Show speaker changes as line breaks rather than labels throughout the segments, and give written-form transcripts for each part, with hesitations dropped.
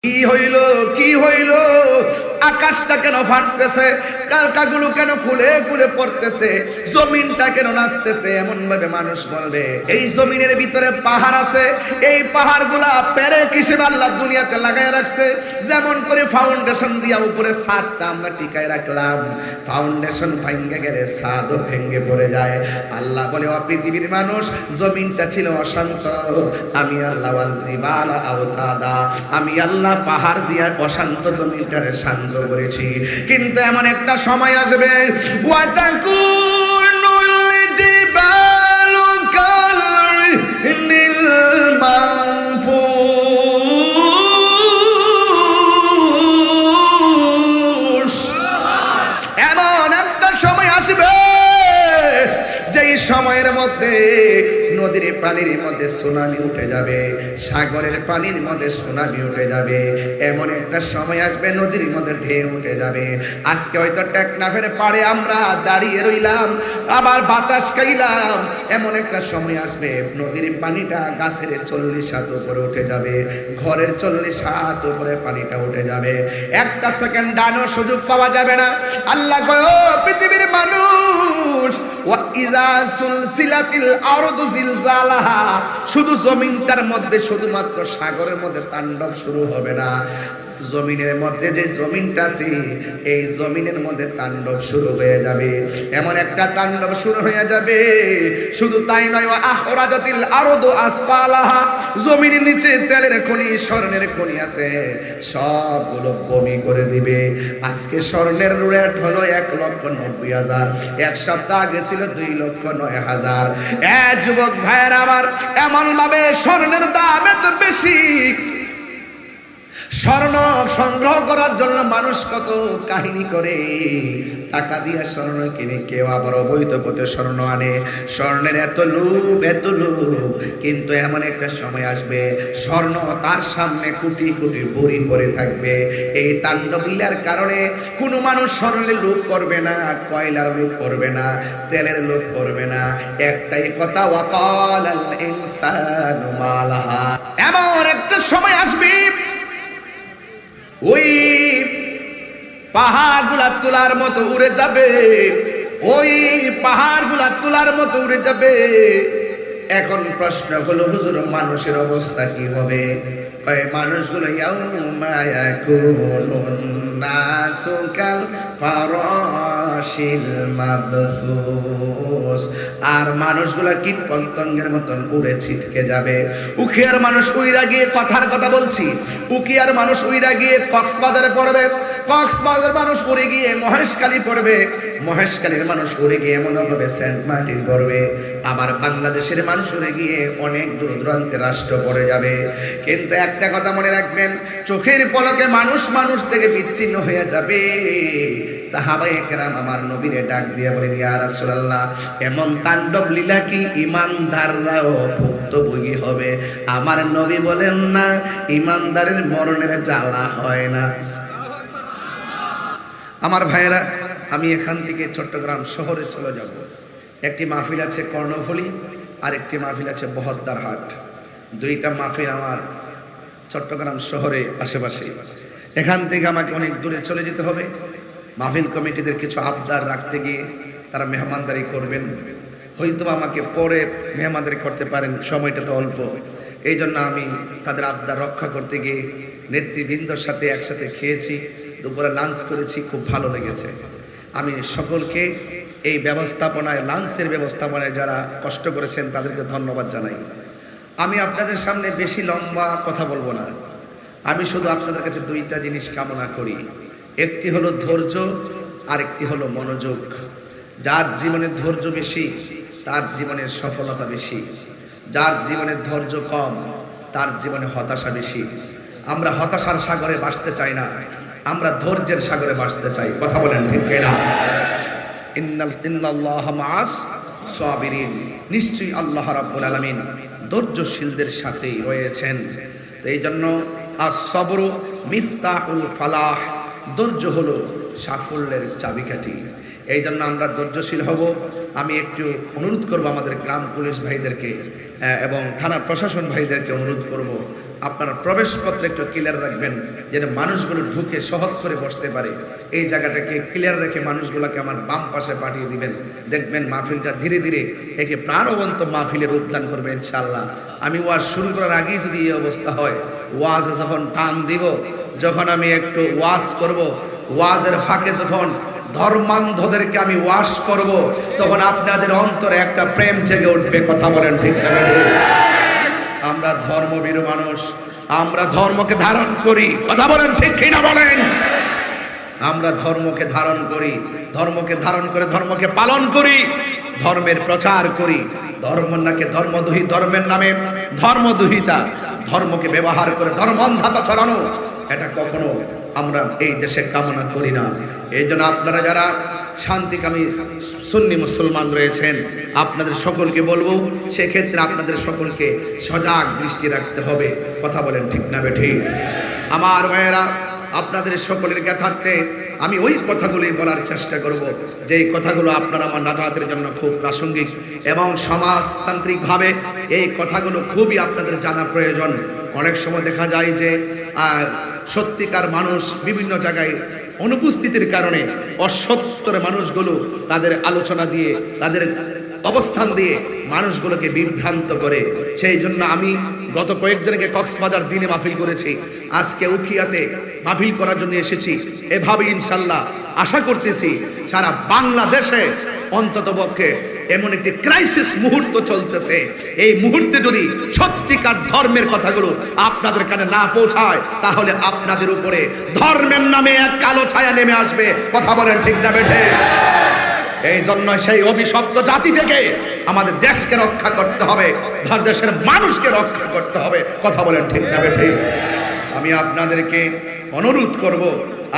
কি হইল কি হইল, আকাশটা কেন ফাটতেছে, কালকাগুলো কেন খুলে খুলে পড়তেছে, জমিনটা কেন নাচতেছে? এমন ভাবে মানুষ বলবে এই জমিনের ভিতরে পাহাড় আছে, এই পাহাড়গুলা পেরেক হিসেবে আল্লাহ দুনিয়াতে লাগায় রাখছে। যেমন করে ফাউন্ডেশন দিয়া উপরে ছাদটা আমরা টিকায় রাখলাম, ফাউন্ডেশন ভেঙে গেলে ছাদও ভেঙে পড়ে যায়। আল্লাহ বলে ও পৃথিবীর মানুষ, জমিনটা ছিল অশান্ত, আমি আল্লাহ ওয়াল জিবালা আওতাদা, আমি আল্লাহ পাহাড় দিয়া অশান্ত জমিনটারে শান্ত করেছি। কিন্তু এমন একটা সময় আসবে, ওয়াতাকুনুল জিবালু কালইনিল মানফুস, এমন একটা সময় আসবে যেই সময়ের মধ্যে নদীর পানির মধ্যে সুনামি উঠে যাবে, সাগরের পানির মধ্যে সুনামি উঠে যাবে। এমন একটা সময় আসবে নদীর মধ্যে ঢেউ উঠে যাবে। আজকে হয়তো টেকনাফের পাড়ে আমরা দাঁড়িয়ে রইলাম, আবার বাতাস খাইলাম। এমন একটা সময় আসবে নদীর পানিটা গাছের 40 হাত উপরে উঠে যাবে, ঘরের 40 হাত উপরে পানিটা উঠে যাবে। একটা সেকেন্ড দাঁড়ানোর সুযোগ পাওয়া যাবে না। আল্লাহ কয় ও পৃথিবীর মানুষ, ওয়া ইযা সুলসিলাতিল আরদু জিলজালাহা, শুধু জমিনটার মধ্যে শুধুমাত্র সাগরের মধ্যে তাণ্ডব শুরু হবে না, জমিনের মধ্যে যে জমিনটা আছে এই জমিনের মধ্যে তাণ্ডব শুরু হয়ে যাবে। এমন একটা তাণ্ডব শুরু হয়ে যাবে, শুধু তাই নয়, ওয়া আখরাজাতিল আরদু আসফালাহা, জমিনের নিচে তেলের খনি স্বর্ণের খনি আছে, সবগুলো বমি করে দিবে। আজকে স্বর্ণের রেট হলো 1,90,000, এক সপ্তাহ আগে ছিল 2,09,000। যুবক ভাইয়ের আমার, এমন ভাবে স্বর্ণের দাম এত বেশি, স্বর্ণ সংগ্রহ করার জন্য মানুষ কত কাহিনী করে, টাকা দিয়ে স্বর্ণ কিনে, কেউ আবার অবৈধ পথে স্বর্ণ আনে। স্বর্ণের এত লোভ এত লোভ, কিন্তু এমন একটা সময় আসবে স্বর্ণ তার সামনে কোটি কোটি ভরি পড়ে থাকবে। এই তাণ্ডব লীলার কারণে কোনো মানুষ স্বর্ণের লোভ করবে না, কয়লার লোভ করবে না, তেলের লোভ করবে না। একটাই কথা, ওয়াকালাল ইনসানু মালাহা, এমন একটা সময় আসবে ওই পাহাড়গুলা তুলার মতো উড়ে যাবে, ওই পাহাড়গুলা তুলার মতো উড়ে যাবে। এখন প্রশ্ন হলো হুজুর, মানুষের অবস্থা কি হবে? মানুষগুলো ইয়াউমা ইয়াকুনুন নাসু কাল ফারাশিল মাবসুস, আর মানুষগুলা কীট পতঙ্গের মতন উড়ে ছিটকে যাবে। উখিয়ার মানুষ উইরা গিয়ে, কথার কথা বলছি, উখিয়ার মানুষ উইরা গিয়ে কক্সবাজারে পড়বে, কক্সবাজার মানুষ উড়ে গিয়ে মহেশখালী পড়বে, মহেশখালীর মানুষ উড়ে গিয়ে মনে হবে সেন্ট মার্টিন পড়বে, আবার বাংলাদেশের মানুষ উড়ে গিয়ে অনেক দূর দূরান্তের রাষ্ট্র পড়ে যাবে। কিন্তু একটা কথা মনে রাখবেন, চোখের পলকে মানুষ মানুষ থেকে বিচ্ছিন্ন হয়ে যাবে। সাহাবায়ে কেরাম আমার নবীরে ডাক দিয়ে বলেন, ইয়া রাসূলুল্লাহ, এমন তাণ্ডব লীলা কি ইমানদাররাও ভুক্তভোগী হবে? আমার নবী বলেন, না, ইমানদারের মরণের জ্বালা হয় না। আমার ভাইয়েরা, আমি এখান থেকে চট্টগ্রাম শহরে চলে যাব। একটি মাহফিল আছে কর্ণফুলী, আর একটি মাহফিল আছে বহদ্দারহাট। দুইটা মাহফিল আমার চট্টগ্রাম শহরে আশেপাশে। এখান থেকে আমাকে অনেক দূরে চলে যেতে হবে। মাহফিল কমিটিদের কিছু আবদার রাখতে গিয়ে তারা মেহমানদারি করবেন, হয়তো আমাকে পরে মেহমানদারি করতে পারেন, সময়টা তো অল্প। এই জন্য আমি তাদের আবদার রক্ষা করতে গিয়ে নেতৃবৃন্দর সাথে একসাথে খেয়েছি, দুপুরে লাঞ্চ করেছি, খুব ভালো লেগেছে। আমি সকলকে এই ব্যবস্থাপনায়, লাঞ্চের ব্যবস্থাপনায় যারা কষ্ট করেছেন তাদেরকে ধন্যবাদ জানাই। আমি আপনাদের সামনে বেশি লম্বা কথা বলবো না, আমি শুধু আপনাদের কাছে দুইটা জিনিস কামনা করি। একটি হলো ধৈর্য, আর একটি হলো মনোযোগ। যার জীবনে ধৈর্য বেশি তার জীবনের সফলতা বেশি, যার জীবনে ধৈর্য কম তার জীবনে হতাশা বেশি। আমরা হতাশার সাগরে ভাসতে চাই না, আমরা ধৈর্যের সাগরে ভাসতে চাই। কথা বলেন ঠিক কিনা? ইন্নাল্লাহা মাআস সাবিরিন, নিশ্চয়ই আল্লাহ রাব্বুল আলামিন ধৈর্যশীলদের সাথেই রয়েছেন। তো এই জন্য আস-সাবরু মিফতাহুল ফালাহ, ধৈর্য হলো সাফল্যের চাবিকাঠি। এই জন্য আমরা ধৈর্যশীল হব। আমি একটু অনুরোধ করব আমাদের গ্রাম পুলিশ ভাইদেরকে এবং থানা প্রশাসন ভাইদেরকে অনুরোধ করব, আপনারা প্রবেশপত্র একটু ক্লিয়ার রাখবেন, যেন মানুষগুলো ঢুকে সহজ করে বসতে পারে। এই জায়গাটাকে ক্লিয়ার রেখে মানুষগুলোকে আমার বাম পাশে পাঠিয়ে দিবেন। দেখবেন মাহফিলটা ধীরে ধীরে একে প্রাণবন্ত মাহফিলের রূপদান করবে ইনশাআল্লাহ। আমি ওয়াজ শুরু করার আগেই যদি এই অবস্থা হয়, ওয়াজে যখন টান দিব, যখন আমি একটু ওয়াজ করব, ওয়াজের ফাঁকে যখন ধর্মান্ধদেরকে আমি ওয়াশ করব, তখন আপনাদের অন্তরে একটা প্রেম জেগে উঠবে। কথা বলেন ঠিক না? আমরা ধর্মভীরু মানুষ, আমরা ধর্মকে ধারণ করি। কথা বলেন ঠিক কি না বলেন? আমরা ধর্মকে ধারণ করি, ধর্মকে ধারণ করে ধর্মকে পালন করি, ধর্মের প্রচার করি। ধর্মদ্রোহী, ধর্মের নামে ধর্মদ্রোহিতা, ধর্মকে ব্যবহার করে ধর্মান্ধতা ছড়ানো, এটা কখনো আমরা এই দেশে কামনা করি না। এই জন্য আপনারা যারা শান্তিকামী সুন্নি মুসলমান রয়েছেন, আপনাদের সকলকে বলবো, সেক্ষেত্রে আপনাদের সকলকে সজাগ দৃষ্টি রাখতে হবে। কথা বলেন ঠিক না বেঠিক? আমার ভাইয়েরা, আপনাদের সকলের জ্ঞাতার্থে আমি ওই কথাগুলোই বলার চেষ্টা করব, যেই কথাগুলো আপনার আমার নাজাতের জন্য খুব প্রাসঙ্গিক এবং সমাজতান্ত্রিকভাবে এই কথাগুলো খুবই আপনাদের জানা প্রয়োজন। অনেক সময় দেখা যায় যে সত্যিকার মানুষ বিভিন্ন জায়গায় অনুপস্থিতির কারণে অসত্যের মানুষগুলো তাদের আলোচনা দিয়ে, তাদের অবস্থান দিয়ে মানুষগুলোকে বিভ্রান্ত করে। সেই জন্য আমি গত কয়েকদিন আগে কক্সবাজার দিনে মাহফিল করেছি, আজকে উখিয়াতে মাহফিল করার জন্য এসেছি। এভাবে ইনশাল্লাহ আশা করতেছি সারা বাংলাদেশে অন্ততপক্ষে এমন একটি ক্রাইসিস মুহূর্ত চলতেছে, এই মুহূর্তে যদি সত্যিকার ধর্মের কথাগুলো আপনাদের কানে না পৌঁছায়, তাহলে আপনাদের উপরে ধর্মের নামে এক কালো ছায়া নেমে আসবে। কথা বলেন ঠিক না বেঠে? এই জন্য সেই অভিশপ্ত জাতি থেকে আমাদের দেশকে রক্ষা করতে হবে, দেশের মানুষকে রক্ষা করতে হবে। কথা বলেন ঠিক না বেঠে? আমি আপনাদেরকে অনুরোধ করব,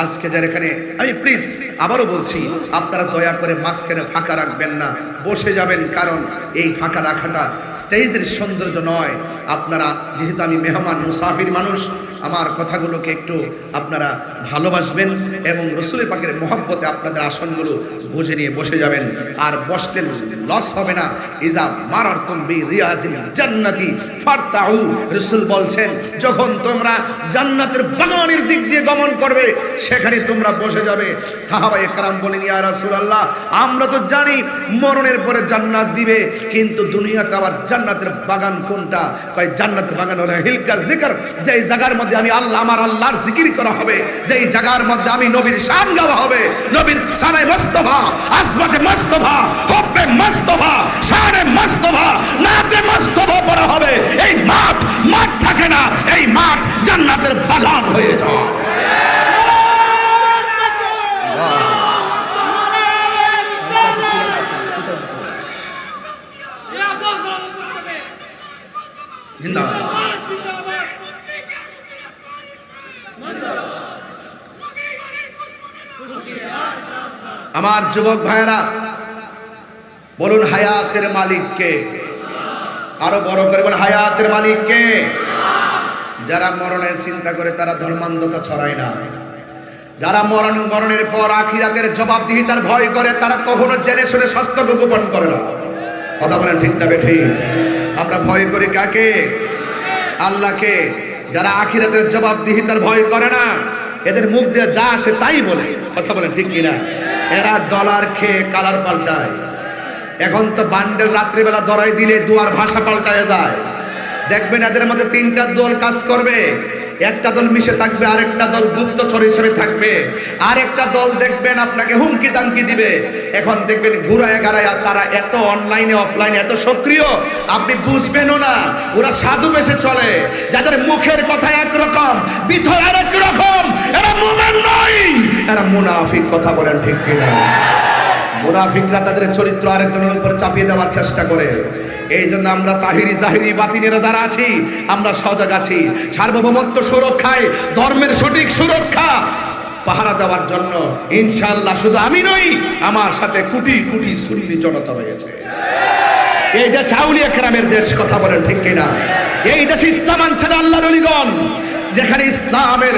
আজকে যারা এখানে, আমি প্লিজ আবারও বলছি, আপনারা দয়া করে মাঝখানে ফাঁকা রাখবেন না, বসে যাবেন। কারণ এই ফাঁকা রাখাটা স্টেজের সৌন্দর্য নয়। আপনারা যেহেতু আমি মেহমান মুসাফির মানুষ, আমার কথাগুলোকে একটু আপনারা ভালোবাসবেন এবং রসুলের পাকের মহব্বতে আপনাদের আসনগুলো বুঝে নিয়ে বসে যাবেন। আর বসলে লস হবে না। ইজা মারারতুম বি রিয়াজিল জান্নাতি ফারতাউ, রসুল বলছেন যখন তোমরা জান্নাতের বাগানের দিক দিয়ে গমন করবে, সেখানে তোমরা বসে যাবে। সাহাবায়ে কেরাম বলেন, ইয়া রাসূলুল্লাহ, আমরা তো জানি মরণের পরে জান্নাত দিবে, কিন্তু দুনিয়াতে আবার জান্নাতের বাগান কোনটা? কয় জান্নাতের বাগান হলো হিলকা যিকর, যেই জায়গার মধ্যে আমি আল্লাহ, আমার আল্লাহর জিকির করা হবে, যেই জায়গার মধ্যে আমি নবীর শান গাওয়া হবে, নবীর শানে মুস্তাফা, আজমাতে মুস্তাফা, হুব্বে মুস্তাফা, শানে মুস্তাফা, নাতে মুস্তাফা করা হবে। এই মাঠ থাকে না, এই মাঠ জান্নাতের বাগান হয়ে যায়। আমার যুবক ভাইয়েরা, বলুন হায়াতের মালিককে? আরো বড় করে বলুন হায়াতের মালিককে? যারা মরণের চিন্তা করে তারা ধর্মান্ধতা ছড়ায় না। যারা মরণের পর আখিরাতের জবাবদিহিতার ভয় করে, তারা কখনো জেনে শুনে সত্যকে গোপন করে না। কথা বলেন ঠিক না বেঠিক? আমরা ভয় করি কাকে? আল্লাহকে। যারা আখিরাতের জবাবদিহিতার ভয় করে না, এদের মুখ দিয়ে যা আসে তাই বলে। কথা বলেন ঠিক কিনা? এরা ডলার খেয়ে কালার পাল্টায়। এখন তো বান্ডেল রাত্রিবেলা দরাই দিলে দুয়ার ভাষা পাল্টায় যায়। দেখবেন এদের মধ্যে তিনটা দল কাজ করবে। একটা দল মিশে থাকবে, আরেকটা দল গুপ্তচর হিসেবে থাকবে, আরেকটা দল দেখবেন আপনাকে হুমকি দামকি দিবে। এখন দেখবেন ঘুরায় গাড়ায় তারা এত অনলাইনে অফলাইনে এত সক্রিয়, আপনি বুঝবেনও না। ওরা সাধু বেশে চলে, যাদের মুখের কথা একরকম, ভিতর আরেক রকম। এরা মুমিন নয়, এরা মুনাফিক। কথা বলেন ঠিক কিনা? মুনাফিকরা তাদের চরিত্র আরেকজনের উপর চাপিয়ে দেওয়ার চেষ্টা করে। এই জন্য আমরা তাহিরি জাহিরি বাতিনেরা যারা আছি, আমরা সজাগ আছি সার্বভৌমত্ব সুরক্ষায়, ধর্মের সঠিক সুরক্ষা পাহারা দেওয়ার জন্য। ইনশাআল্লাহ শুধু আমি নই, আমার সাথে কোটি কোটি সুন্নি জনতা হয়েছে। এই দেশ আউলিয়া কেরামের দেশ। কথা বলেন ঠিক কিনা? এই দেশে ইসলাম আনছেন আল্লাহর ওলিগণ। যেখানে ইসলামের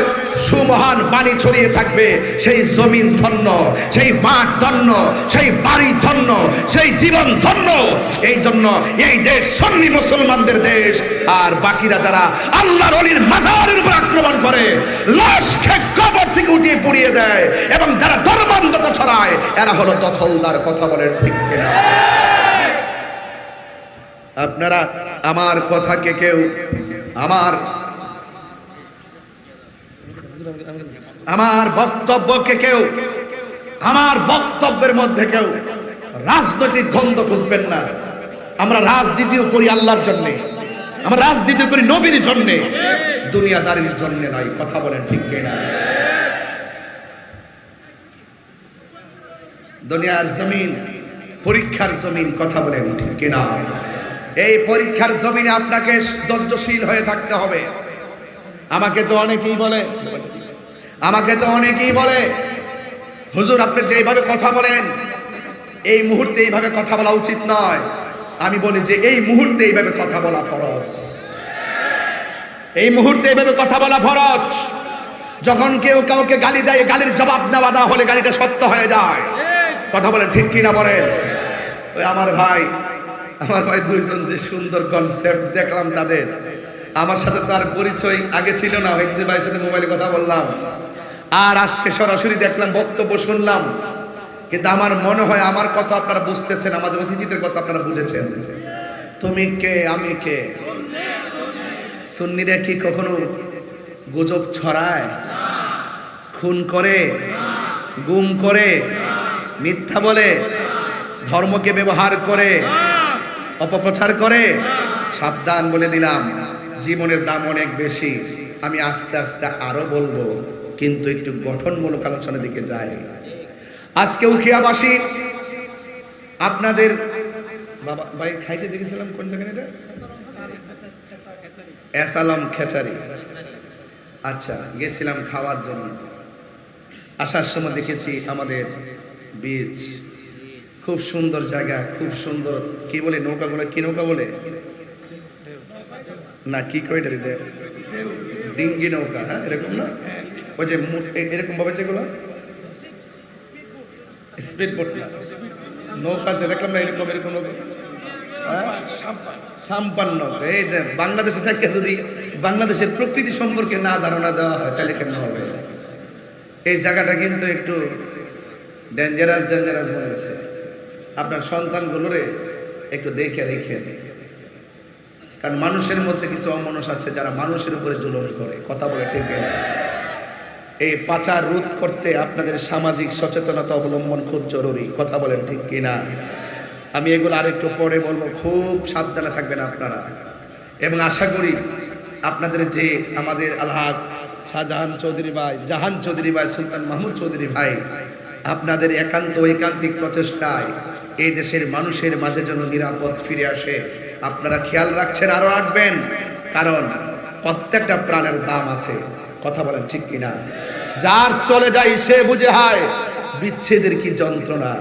সুমহান বাণী ছড়িয়ে থাকবে সেই জমিন ধন্য, সেই মাঠ ধন্য, সেই বাড়ি ধন্য, সেই জীবন ধন্য। এই জন্য এই দেশ সুন্নি মুসলমানদের দেশ। আর বাকিরা যারা আল্লাহর ওলির মাজারের উপর আক্রমণ করে, লাশকে কবর থেকে উঠিয়ে পুড়িয়ে দেয় এবং যারা ধর্মান্ধতা ছড়ায়, এরা হলো দখলদার। কথা বলেন ঠিক কিনা? আপনারা আমার কথাকে কেউ আমার বক্তব্যকে কেউ আমার বক্তব্যের মধ্যে কেউ রাজনৈতিক গন্ধ খুঁজবেন না। আমরা রাজনীতিও করি আল্লাহর জন্য, আমরা রাজনীতি করি নবীর জন্য, দুনিয়াদারির জন্য নয়। কথা বলেন ঠিক কিনা? দুনিয়ার জমিন পরীক্ষার জমিন। কথা বলেন ঠিক কিনা? এই পরীক্ষার জমিনে আপনাকে ধৈর্যশীল হয়ে থাকতে হবে। আমাকে তো অনেকেই বলে হুজুর আপনি যেভাবে কথা বলেন এই মুহূর্তে এইভাবে কথা বলা উচিত নয়। আমি বলি যে এই মুহূর্তে এইভাবে কথা বলা ফরজ। এই মুহূর্তে এইভাবে কথা বলা ফরজ। যখন কেউ কাউকে গালি দেয়, গালির জবাব নেওয়া না হলে গালিটা সত্য হয়ে যায়। কথা বলেন ঠিক কিনা বলেন? ওই আমার ভাই দুইজন যে সুন্দর কনসেপ্ট দেখলাম তাদের, আমার সাথে তার পরিচয় আগে ছিল না। হিন্দি ভাইয়ের সাথে মোবাইলে কথা বললাম, আর আজকে সরাসরি দেখলাম, বক্তব্য শুনলাম। কিন্তু আমার মনে হয় আমার কথা আপনারা বুঝতেছেন, আমাদের অতিথিদের কথা আপনারা বুঝেছেন। তুমি কে, আমি কে? সুন্নিরা কি কখনো গুজব ছড়ায়, খুন করে, গুম করে, মিথ্যা বলে, ধর্মকে ব্যবহার করে, অপপ্রচার করে? সাবধান বলে দিলাম, জীবনের দাম অনেক বেশি। আমি আস্তে আস্তে আরো বলবো, কিন্তু একটু গঠনমূলক আলোচনার দিকে যাই। আজকে উখিয়াবাসী আপনাদের বাবা ভাই খাইতে দেখেছিলাম, কোন জায়গায় এটা? এসালাম খেচারি। আচ্ছা, গেছিলাম খাওয়ার জন্য। আসার সময় দেখেছি আমাদের বিচ, খুব সুন্দর জায়গা, খুব সুন্দর। কি বলে নৌকাগুলো? কি নৌকা বলে না, কি কয় ডিঙ্গি নৌকা? হ্যাঁ, এরকম না? ওই যে এরকম ভাবে যেগুলো স্পিড বোট না, নৌকা যে দেখলাম না, এরকম নৌকা, সাম্পান নৌকা। এই যে বাংলাদেশে থেকে যদি বাংলাদেশের প্রকৃতি সম্পর্কে না ধারণা দেওয়া হয় তাহলে কেমন হবে? এই জায়গাটা কিন্তু একটু ডেঞ্জারাস মনে হচ্ছে। আপনার সন্তানগুলোরে একটু দেখে রেখে, কারণ মানুষের মধ্যে কিছু অমানুষ আছে যারা মানুষের উপরে জুলুম করে। কথা বলে ঠিক না? এই পাচার রোধ করতে আপনাদের সামাজিক সচেতনতা অবলম্বন খুব জরুরি। কথা বলেন ঠিক কিনা? আমি এগুলো আরেকটু পরে বলবো, খুব সাবধানে থাকবেন আপনারা। এবং আশা করি আপনাদের যে আমাদের আলহাজ শাহজাহান চৌধুরী ভাই, জাহান চৌধুরী ভাই, সুলতান মাহমুদ চৌধুরী ভাই, আপনাদের ঐকান্তিক প্রচেষ্টায় এই দেশের মানুষের মাঝে যেন নিরাপদ ফিরে আসে আপনারা খেয়াল রাখছেন, আরো রাখবেন। কারণ প্রত্যেকটা প্রাণের দাম আছে। কথা বলেন ঠিক কিনা? যার চলে যায় সে বুঝে হয় বিচ্ছেদের কি যন্ত্রণা।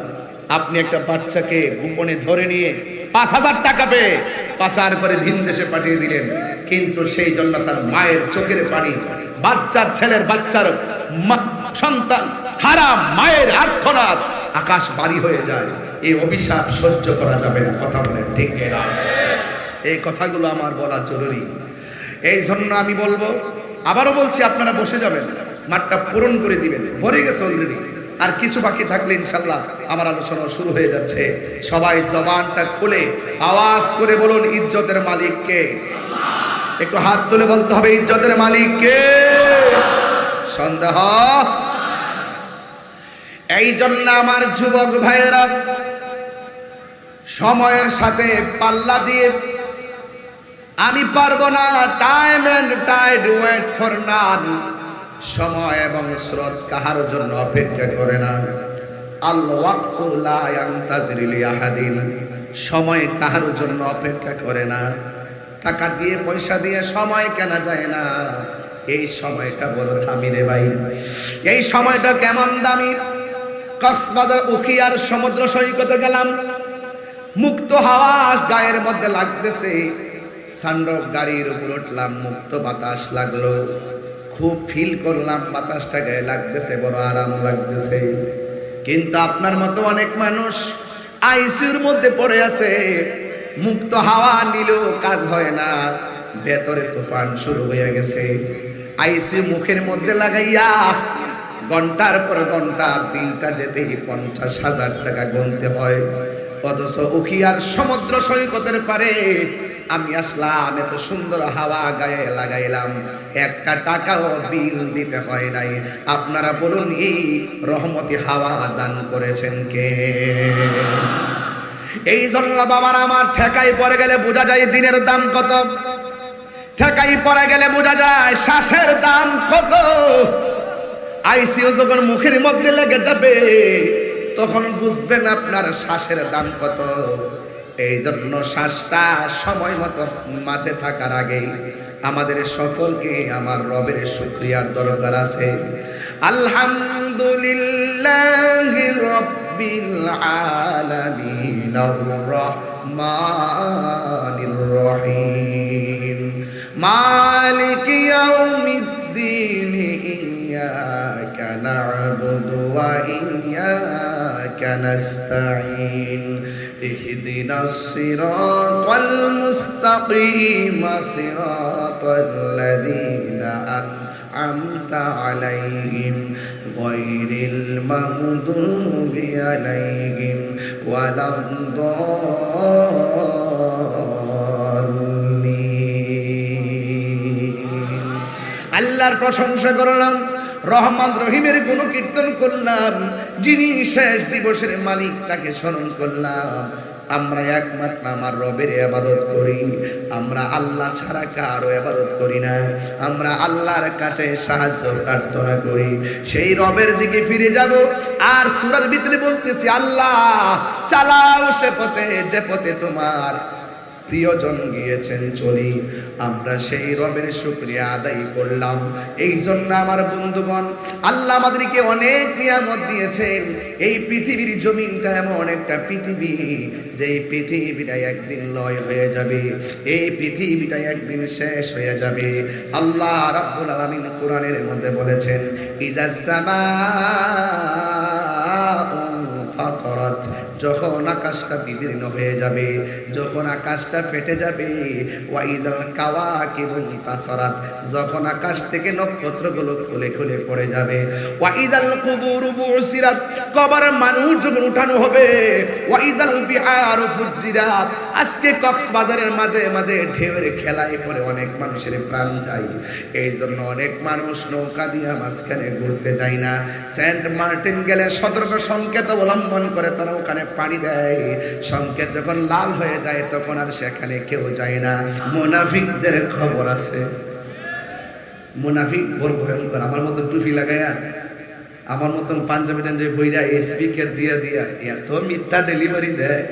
আপনি একটা বাচ্চাকে গোপনে ধরে নিয়ে ৫,০০০ টাকা পেয়ে পাচার করে ভিন দেশে পাঠিয়ে দিলেন, কিন্তু সেই জন্য তার মায়ের চোখের পানি, বাচ্চার সন্তান হারাম মায়ের আর্তনাদ আকাশ বাড়ি হয়ে যায়। এই অভিশাপ সহ্য করা যাবে না। কথা বলেন ঠিক না? এই কথাগুলো আমার বলা জরুরি। এই জন্য আমি বলবো, আবারও বলছি, আপনারা বসে যাবেন, মাঠটা পূরণ করে দিবেন। ভরে গেছে অলরেডি, আর কিছু বাকি থাকলে ইনশাল্লাহ আমার আলোচনা শুরু হয়ে যাচ্ছে। সবাই জবানটা খুলে আওয়াজ করে বলুন, ইজ্জতের মালিক কে? একটু হাত তুলে বলতে হবে, ইজ্জতের মালিক কে? সন্দেহ? এই জন্য আমার যুবক ভাইয়েরা, সময়ের সাথে পাল্লা দিয়ে আমি পারবো না। Time and tide wait for none. সময় এবং স্রোত কাহার জন্য অপেক্ষা করে না। আল ওয়াক্তু লা ইয়ানতাজিরু লিআহাদিন। সময় কাহার জন্য অপেক্ষা করে না। টাকা দিয়ে পয়সা দিয়ে সময় কেনা যায় না। এই সময়টা বড় দামি রে ভাই। এই সময়টা কেমন দামি! কক্সবাজার উখিয়ার সমুদ্র সৈকতে গেলাম, মুক্ত হাওয়া গায়ের মধ্যে লাগতেছে। সানরফ গাড়ির উপর উঠলাম, মুক্ত বাতাস লাগলো। খুব ফিল করলাম বাতাসটা গায়ে লাগতেছে, বড় আরাম লাগতেছে। কিন্তু আপনার মতো অনেক মানুষ আইসিইউর মধ্যে পড়ে আছে, মুক্ত হাওয়া নিলেও কাজ হয় না, ভেতরে তুফান শুরু হয়ে গেছে। আইসিইউ মুখের মধ্যে লাগাইয়া ঘন্টার পর ঘন্টা দিনটা যেতেই 50,000 টাকা গুনতে হয়। অথচ উখিয়ার সমুদ্র সৈকতের পারে আমি আসলাম, এত সুন্দর হাওয়া গায়ে লাগাইলাম, একটা টাকাও বিল দিতে হয় নাই। আপনারা বলুন এই রহমতি হাওয়া দান করেছেন কে? এই জন্য বাবার আমার ঠেকাই পড়ে গেলে বোঝা যায় দিনের দাম কত, ঠেকাই পড়ে গেলে বোঝা যায় শ্বাসের দাম কত। আইসিইউ যখন মুখের মধ্যে লেগে যাবে তখন বুঝবেন আপনার শ্বাসের দাম কত। এই জন্য শ্বাসটা সময় মতো মাঝে থাকার আগেই আমাদের সকলকে আমার রবের শুকরিয়ার দরকার আছে। আলহামদুলিল্লাহি রাব্বিল আলামিন আর রহমানির রহিম মালিকি ইয়াউমিদ্দিন ইয়্যাকা না'বুদু ওয়া ইয়্যাকা নাস্তাঈন ইহদিনাস সিরাতাল মুস্তাকিম সিরাতাল্লাযীনা আন'আমতা আলাইহিম গায়রিল মাগদুবি আলাইহিম ওয়ালাদ-দাল্লিন। আল্লাহর প্রশংসা করলাম, রহমান রহিমের গুণকীর্তন করলাম, যিনি শেষ দিবসের মালিক তাকে স্মরণ করলাম। আমরা একমাত্র আমার রবের ইবাদত করি, আমরা আল্লাহ ছাড়া কারো ইবাদত করি না। আমরা আল্লাহর কাছে সাহায্য প্রার্থনা করি, সেই রবের দিকে ফিরে যাব। আর সূরার ভিতরে বলতেছি আল্লাহ চালাও সে পথে যে পথে তোমার প্রিয়জন গিয়েছেন চলি। আমরা সেই রবের শুকরিয়া আদায় করলাম। এই জন্য আমার বন্ধুগণ, আল্লাহ আমাদেরকে অনেক নিয়ামত দিয়েছেন। এই পৃথিবীর জমিনটা এমন একটা পৃথিবী, যেই পৃথিবীটা একদিন লয় হয়ে যাবে, এই পৃথিবীটা একদিন শেষ হয়ে যাবে। আল্লাহ রাব্বুল আলামিন কোরআনের মধ্যে বলেছেন ইজাস সামাউ ফাতারাত, যখন আকাশটা বিদীর্ণ হয়ে যাবে, যখন আকাশটা ফেটে যাবে, ওয়াইজাল কাওয়াকিবু ইনতাসারাত, যখন আকাশ থেকে নক্ষত্রগুলো খুলে খুলে পড়ে যাবে, ওয়াইদাল কুবুরু বুসিরাত, কবরের মানুষ যখন উঠানো হবে, ওয়াইদাল বিহারু ফুজ্জিরাত, আজকে কক্সবাজারের মাঝে মাঝে ঢেউয়ের খেলায় পড়ে অনেক মানুষের প্রাণ যায়। এই জন্য অনেক মানুষ নৌকা দিয়ে মাঝখানে ঘুরতে যায় না। সেন্ট মার্টিন গেলে সতর্ক সংকেত অবলম্বন করে তারা ওখানে পানি দেয়। সংকেত যখন লাল হয়ে যায় তখন আর সেখানে কেউ যায় না। মুনাফিকদের খবর আছে, মুনাফিক বড় ভয়ঙ্কর। আমার মতন টুপি লাগায়া, আমার মতন পাঞ্জাবি টাঞ্জাবি বইরা স্পিকার দিয়া দিয়া এত মিথ্যা ডেলিভারি দেয়।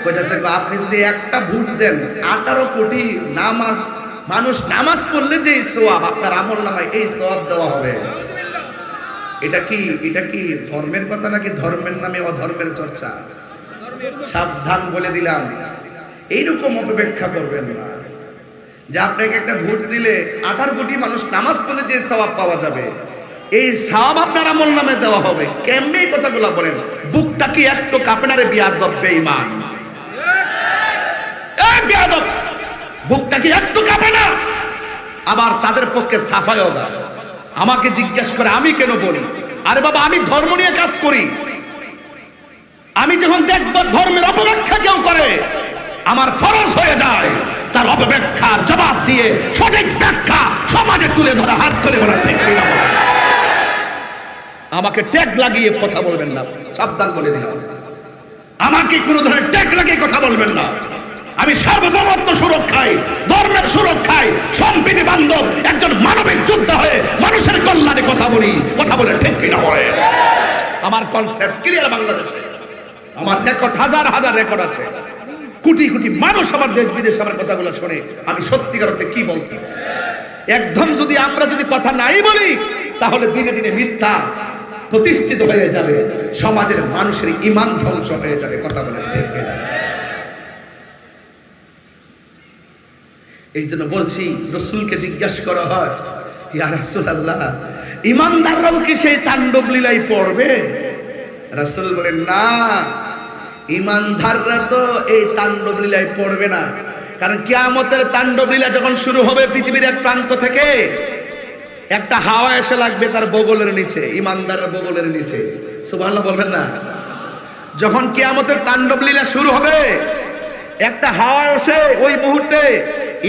কইতাছে আপনি যদি একটা ভোট দেন 18 কোটি নামাজ মানুষ নামাজ পড়লে যে সওয়াব আপনার আমলনামায় এই সওয়াব দেওয়া হবে। এটা কি ধর্মের কথা নাকি ধর্মের নামে অধর্মের চর্চা? সাবধান বলে দিলাম, এইরকম অপব্যাখ্যা করবেন না যে আপনাকে একটা ভোট দিলে 18 কোটি মানুষ নামাজ পড়লে যে সওয়াব পাওয়া যাবে, এই সওয়াব আপনার আমলনামে দেওয়া হবে। কেমনে এই কথাগুলো বলেন? বুকটা কি একটু কাঁপে না রে বিয়াদব বেঈমান? এই বিয়াদব, বুকটা কি একটু কাঁপে না? আবার তাদের পক্ষে সাফাইও দেয়। আমাকে জিজ্ঞেস করে আমি কেন বলি, আরে বাবা আমি ধর্ম নিয়ে কাজ করি। আমি যখন দেখব ধর্মের অপব্যাখ্যা কেউ করে, আমার ফরজ হয়ে যায় তার অপব্যাখ্যার জবাব দিয়ে সঠিক ব্যাখ্যা সমাজে তুলে ধরা, হাত করে বলা ঠিক না। আমাকে ট্যাগ লাগিয়ে কথা বলবেন না, সাবধান বলে দিলাম। আমাকে কোনো ধরনের ট্যাগ লাগিয়ে কথা বলবেন না। আমি সার্বভৌমত্ব সুরক্ষায়, ধর্মের সুরক্ষায়, সম্প্রীতি বান্ধব একজন মানবিক যোদ্ধা হয়ে মানুষের কল্যাণে কথা বলি, কথা বলে ঠিক কিনা হয়। আমার কনসেপ্ট ক্লিয়ার। বাংলাদেশে আমার রেকর্ড হাজার হাজার রেকর্ড আছে, কোটি কোটি মানুষ আমার দেশ বিদেশে আমার কথাগুলো শুনে। আমি সত্যিকার অর্থে কি বলতে, একদম যদি আমরা যদি কথা নাই বলি তাহলে দিনে দিনে মিথ্যা প্রতিষ্ঠিত হয়ে যাবে, সমাজের মানুষের ঈমান ধ্বংস হয়ে যাবে। কথা বলে ঠিক কিনা? এই জন্য বলছি, রসুলকে জিজ্ঞাসা করা হয় ইয়া রাসূলুল্লাহ, ইমানদাররাও কি সেই তাণ্ডব লীলাই পড়বে? রাসূল বলেন, না, ইমানদাররা তো এই তাণ্ডব লীলায় পড়বে না। কারণ কিয়ামতের তাণ্ডব লীলা যখন শুরু হবে, পৃথিবীর এক প্রান্ত থেকে একটা হাওয়া এসে লাগবে তার বগলের নিচে, ইমানদারের বগলের নিচে। সুবহানাল্লাহ বলবেন না? যখন কিয়ামতের তাণ্ডব লীলা শুরু হবে, একটা হাওয়া এসে ওই মুহূর্তে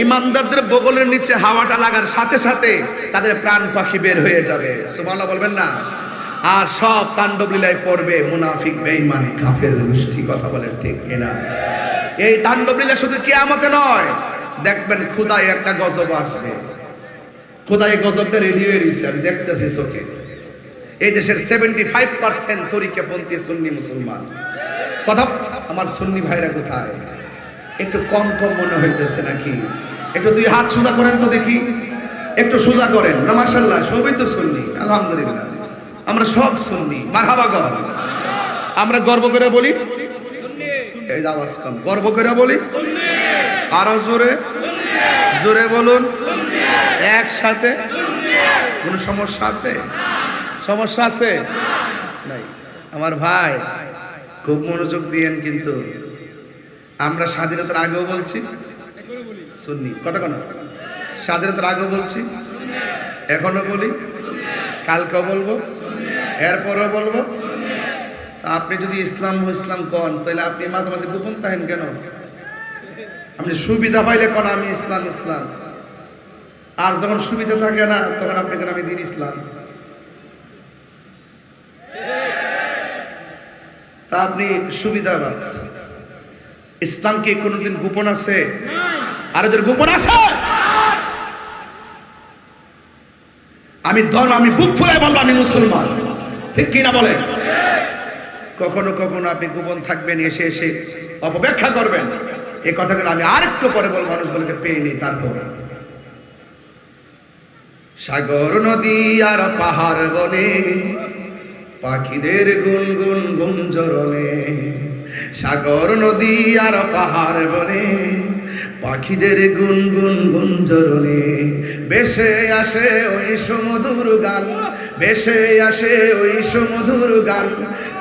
ইমানদারদের বগলের নিচে হাওয়াটা লাগার সাথে সাথে তাদের প্রাণ পাখি বের হয়ে যাবে। সুবহানাল্লাহ বলবেন না? আর সব তাণ্ডব লীলায় পড়বে মুনাফিক, বেঈমানি, কাফের গোষ্ঠী। কথা বলেন ঠিক কিনা? এই তাণ্ডব লীলা শুধু কিয়ামতে নয়, দেখবেন খোদায় একটা গজব আসবে। খোদায় গজবটা রেডি হয়ে রয়েছে, আমি দেখতেছি চোখে। এই দেশের 75% তরিকাপন্থী সুন্নি মুসলমান। কথা, আমার সুন্নি ভাইরা কোথায়? একটু কম কম মনে হইতেছে নাকি? একটু দুই হাত সোজা করেন তো দেখি, একটু সোজা করেন না। মাশাআল্লাহ, সবই তো সুন্নি, আলহামদুলিল্লাহ, আমরা সব সুন্নি। মারহাবা গো। আমরা গর্ব করে বলি সুন্নি। এই আওয়াজ কম, গর্ব করে বলি সুন্নি। আরো জোরে জোরে বলুন সুন্নি। একসাথে সুন্নি। কোনো সমস্যা আছে? সমস্যা আছে? নাই। আমার ভাই খুব মনোযোগ দিয়েন কিন্তু। আমরা স্বাধীনতার আগেও বলছি সুন্নি। কথা কেন? স্বাধীনতার আগেও বলছি, এখনো বলি, কালকেও বলবো, এরপরও বলবো। তা আপনি যদি ইসলাম ইসলাম কন, তাহলে আপনি মাঝে মাঝে গোপন থাকেন কেন? আপনি সুবিধা পাইলে কোন আমি ইসলাম ইসলাম, আর যখন সুবিধা থাকে না তখন আপনি কেন আমি দিন ইসলাম। তা আপনি সুবিধাবাদ। ইসলাম কি কোনোদিন গোপন আছে? আর ওদের গোপন আছে? আমি ধর্ম, আমি বুক ফুলে বলবো আমি মুসলমান, ঠিক কিনা বলেন? কখনো কখনো আপনি গোপন থাকবেন, এসে এসে অপব্যাখ্যা করবেন। এই কথাগুলো আমি আরেকটু পরে বলবো, মানুষগুলোকে পেয়ে নিই। তারপর সাগর নদী আর পাহাড় বনে পাখিদের গুনগুন গুঞ্জরণে, সাগর নদী আর পাহাড় বনে পাখিদের গুনগুন গুঞ্জরণে, ভেসে আসে ওই সুমধুর গান, ভেসে আসে ওই সুমধুর গান,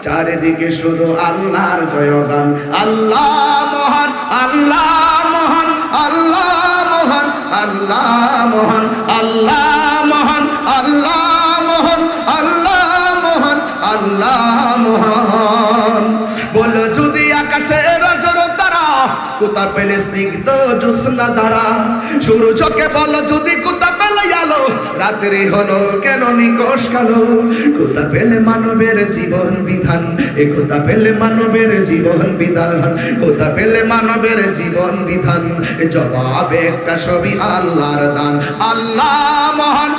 চারিদিকে শুধু আল্লাহর জয়গান। আল্লাহ মহান, আল্লাহ মহান, আল্লাহ মহান, আল্লাহ মহান, আল্লাহ মহান, আল্লাহ মহান, আল্লাহ মহান, আল্লাহ মহান। বলো যদি আকাশের জড়তারা কোথা পেলে স্নিগ্ধ জ্যোৎস্না ধারা, সূর্যকে বলো যদি কোথা পেলে আলো, রাত্রি হলো কেন নিকশ কালো, কোথা পেলে মানবের জীবন বিধান, এ কোথা পেলে মানবের জীবন বিধান, কোথা পেলে মানবের জীবন বিধান, জবাবে একটা সবই আল্লাহর দান। আল্লাহ মহান,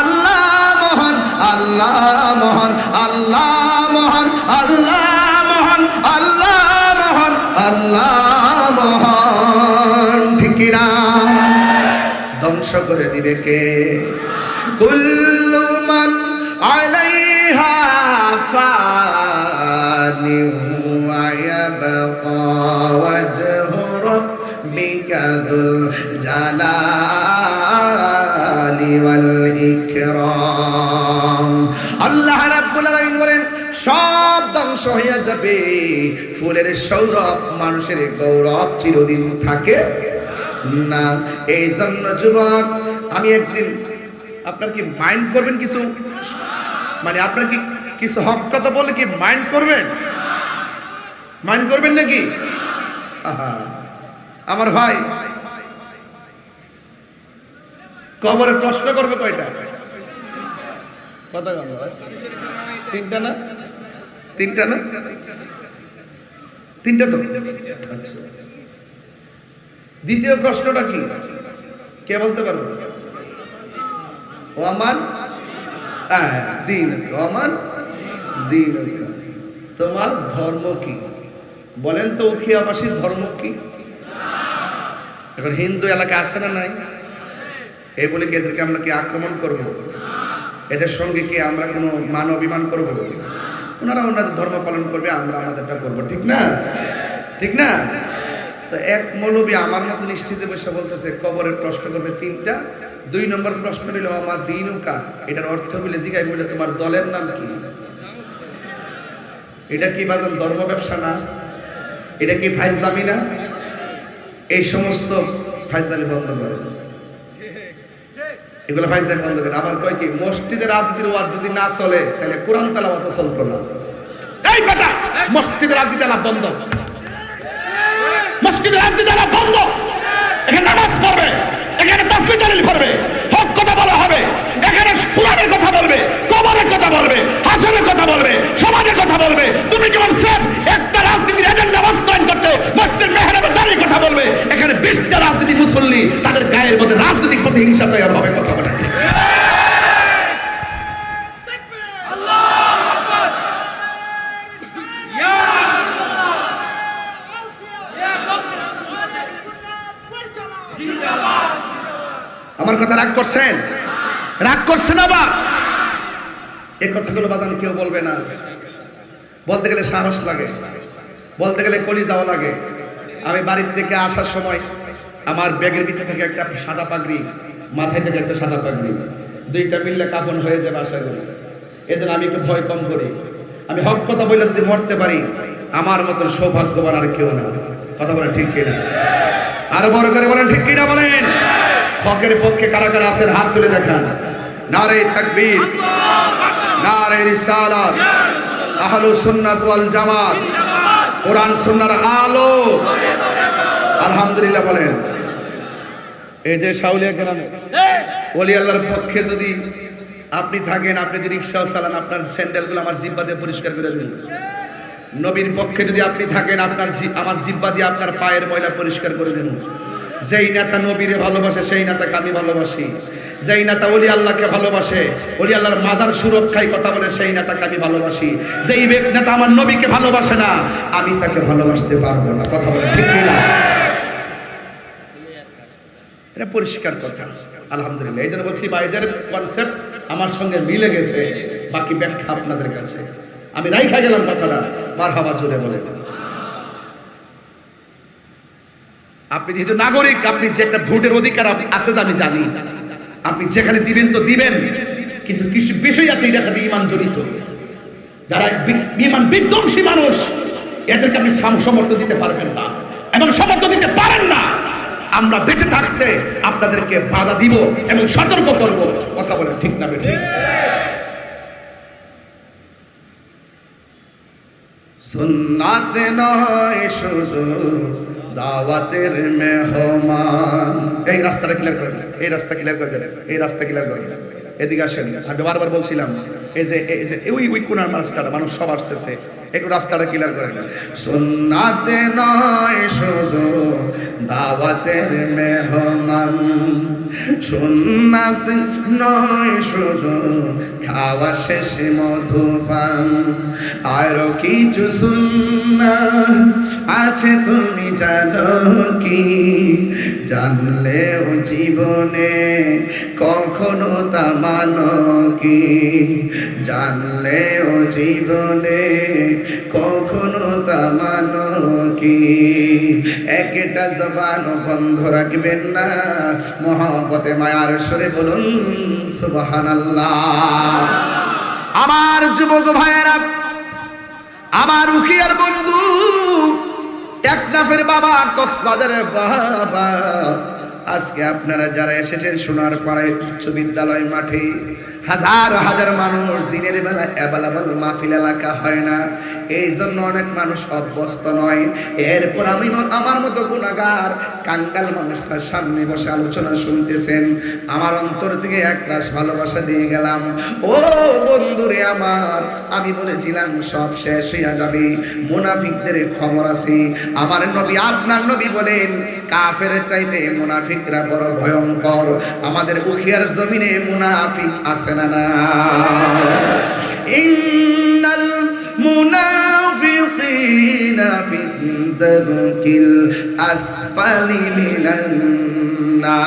আল্লাহ মহান, আল্লাহ মহান, আল্লাহ মহান, আল্লাহ মহান, আল্লাহ মহান, আল্লাহ মহান। ঠিক না? ধ্বংস করে দিবে কে? কুল্লু মান আলাইহা ফানি ওয়া ইয়াবকা ওয়াজহু রাব্বিকা যুল জালালি ওয়াল ইকরাম। আল্লাহ রাব্বুল আলামিন বলেন সব ধ্বংস হয়ে যাবে, ফুলের সৌরভ মানুষের গৌরব চিরদিন থাকে না। এই জন্য যুবক, আমি একদিন, আপনার কি মাইন্ড করবেন কিছু, মানে আপনার কি কিছু হক কথা বলে কি মাইন্ড করবেন? মাইন্ড করবেন নাকি? আমার ভাই কবরে প্রশ্ন করবে কয়টা? কথা বলো ভাই। তিনটা না? তিনটা না? তিনটা তো। আচ্ছা, দ্বিতীয় প্রশ্নটা কি কে বলতে পারবে? ও আমার দিন, ও আমার দিন, তোমার ধর্ম কি? বলেন তো উখিয়াবাসীর ধর্ম কি? এখন হিন্দু এলাকা আছে না নাই? এই বলে কি এদেরকে আমরা কি আক্রমণ করব? এদের সঙ্গে কি আমরা কোনো মান অভিমান করব? ওনারা ওনাদের ধর্ম পালন করবে, আমরা আমাদেরটা করবো, ঠিক না? ঠিক না? তো এক মৌলবী আমার মতো নিশ্চিতে বসে বলতেছে কবরের প্রশ্ন করবে তিনটা, 2 নম্বর প্রশ্ন হলো আমার দিনুকা, এটার অর্থ বলে জিজ্ঞাই বলে তোমার দলের নাম কি? এটা কি বাজান ধর্ম ব্যবসা না? এটা কি ফাইজলামি না? এই সমস্ত ফাইজলামি বন্ধ করে, এগুলো ফাইজলামি বন্ধ করে। আবার কয় কি মসজিদের রাজনীতির ওয়াজ যদি না চলে তাহলে কোরআন তেলাওয়াত চলতো না। এই বেটা মসজিদের রাজনীতি আলাপ বন্ধ, মসজিদের রাজনীতি আলাপ বন্ধ। এখানে নামাজ পড়বে, এখানে তাসবিহ তাহলিল করবে, হক কথা বলা হবে, এখানে কোরআনের কথা বলবে, কবরের কথা বলবে, হাসরের কথা বলবে, সমাজের কথা বলবে। তুমি যেমন স্যার একটা রাজনীতির এজেন্ডা বাস্তবায়ন করতে মসজিদের মেহরাবের দাঁড়িয়ে কথা বলবে, এখানে 20টা রাজনীতি মুসল্লি তাদের গায়ের মধ্যে রাজনৈতিক প্রতিহিংসা তৈরি হবে। কথা বলে ঠিক। আমার কথা রাগ করছেন? রাগ করছেন আবার? এই কথাগুলো বাজান কেউ বলবে না। বলতে গেলে সাহস লাগে, বলতে গেলে কলিজাও লাগে। আমি বাড়ির থেকে আসার সময় আমার ব্যাগের ভিতরে থেকে একটা সাদা পাগড়ি, মাথায় থেকে একটা সাদা পাগড়ি, 2টা মিললে কাফন হয়ে যাবে আশা করি। এজন্য আমি একটু ভয় কম করি। আমি হক কথা বলে যদি মরতে পারি, আমার মতন সৌভাগ্যবান আর কেউ না। কথা বলেন ঠিক কিনা? আরো বড় করে বলেন ঠিক কিনা বলেন। হকের পক্ষে কারা কারা আছেন হাত তুলে দেখান। নারে তাকবীর, নারে রিসালাত, আহলুস সুন্নাত ওয়াল জামাত, কোরআন সুন্নাহর আলো। আলহামদুলিল্লাহ বলেন। এই যে শাউলিয়া গ্রামে ওলি আল্লাহর পক্ষে যদি আপনি থাকেন, আপনি যদি রিকশা চালান, আপনার স্যান্ডেলগুলো আমার জিহ্বা দিয়ে পরিষ্কার করে দিন। নবীর পক্ষে যদি আপনি থাকেন, আমার জিহ্বা দিয়ে আপনার পায়ের ময়লা পরিষ্কার করে দিন। যেই নেতা নবীরে ভালোবাসে সেই নেতাকে আমি ভালোবাসি। যেই নেতা ওলি আল্লাহকে ভালোবাসে, ওলি আল্লাহর মাজার সুরক্ষায় কথা বলে, সেই নেতাকে আমি ভালোবাসি। যেই নেতা আমার নবীকে ভালোবাসে না, আমি তাকে ভালোবাসতে পারবো না। কথা বলে ঠিক না? এটা পরিষ্কার কথা। আলহামদুলিল্লাহ। এই জন্য বলছি ভাইদের কনসেপ্ট আমার সঙ্গে মিলে গেছে, বাকি ব্যাখ্যা আপনাদের কাছে। আমি রাইখা গেলাম কথাটা, মারহাবা জোরে বলে। আপনি যেহেতু নাগরিক, আপনি যে একটা ভোটের অধিকার আছে আমি জানি, আপনি যেখানে দিবেন তো দিবেন, কিন্তু কিছু বিষয় আছে এটার সাথে ঈমান জড়িত। যারা ঈমান বিধ্বংসী মানুষ, এদেরকে আপনি সমর্থন দিতে পারবেন না এবং সমর্থন দিতে পারেন না। আমরা বেঁচে থাকতে আপনাদেরকে বাধা দিব এবং সতর্ক করব। কথা বলেন ঠিক না বেঠিক? সুন্নাত নয় শুধু দাওয়াতের মেহমান। এই রাস্তাটা ক্লিয়ার করে দেন, এই রাস্তা ক্লিয়ার করে দেন, এই রাস্তা ক্লিয়ার করে দেন। এদিকে আসেন। আমি বারবার বলছিলাম এই যে ওই কোনার রাস্তাটা মানুষ সব আসতেছে, একটু রাস্তাটা ক্লিয়ার করে দেন। সুন্নাত নয় শুধু দাওয়াতের মেহমান, সুন্নাত নয় শুধু খাওয়া শেষে মধুপান, আরো কিছু সুন্নাত আছে তুমি জানো কি? জানলেও জীবনে কখনো তা মানো কি? জানলেও জীবনে কখনো তা মানো কি? একটা জবান বন্ধ রাখবেন না, মহব্বতে মায়ার সুরে বলুন সুবহানাল্লাহ। আমার যুবক ভাইয়েরা, আমার উখিয়ার বন্ধু, টেকনাফের বাবা, কক্সবাজারের বাবা, আজকে আপনারা যারা এসেছেন সোনার পাড়ায় উচ্চ বিদ্যালয় মাঠে, হাজার হাজার মানুষ, দিনের বেলা অ্যাভেলেবল মাহফিল এলাকা হয় না, এই জন্য অনেক মানুষ অভ্যস্ত নয়। এরপর আমি আমার মতো গুনাহগার কাঙ্গাল মানুষটার সামনে বসে আলোচনা শুনতেছেন, আমার অন্তর থেকে এক রাশ ভালোবাসা দিয়ে গেলাম। ও বন্ধুরে আমার, আমি বলেছিলাম সব শেষ হইয়া যাবে, মুনাফিকদের খবর আছে। আমার নবী, আপনার নবী বলেন কাফেরের চাইতে মুনাফিকরা বড় ভয়ঙ্কর। আমাদের উখিয়ার জমিনে মুনাফিক আছে না না? ইন্নাল মুনাফিকিনা ফিদ-দারকিল আসফালি মিনান নার।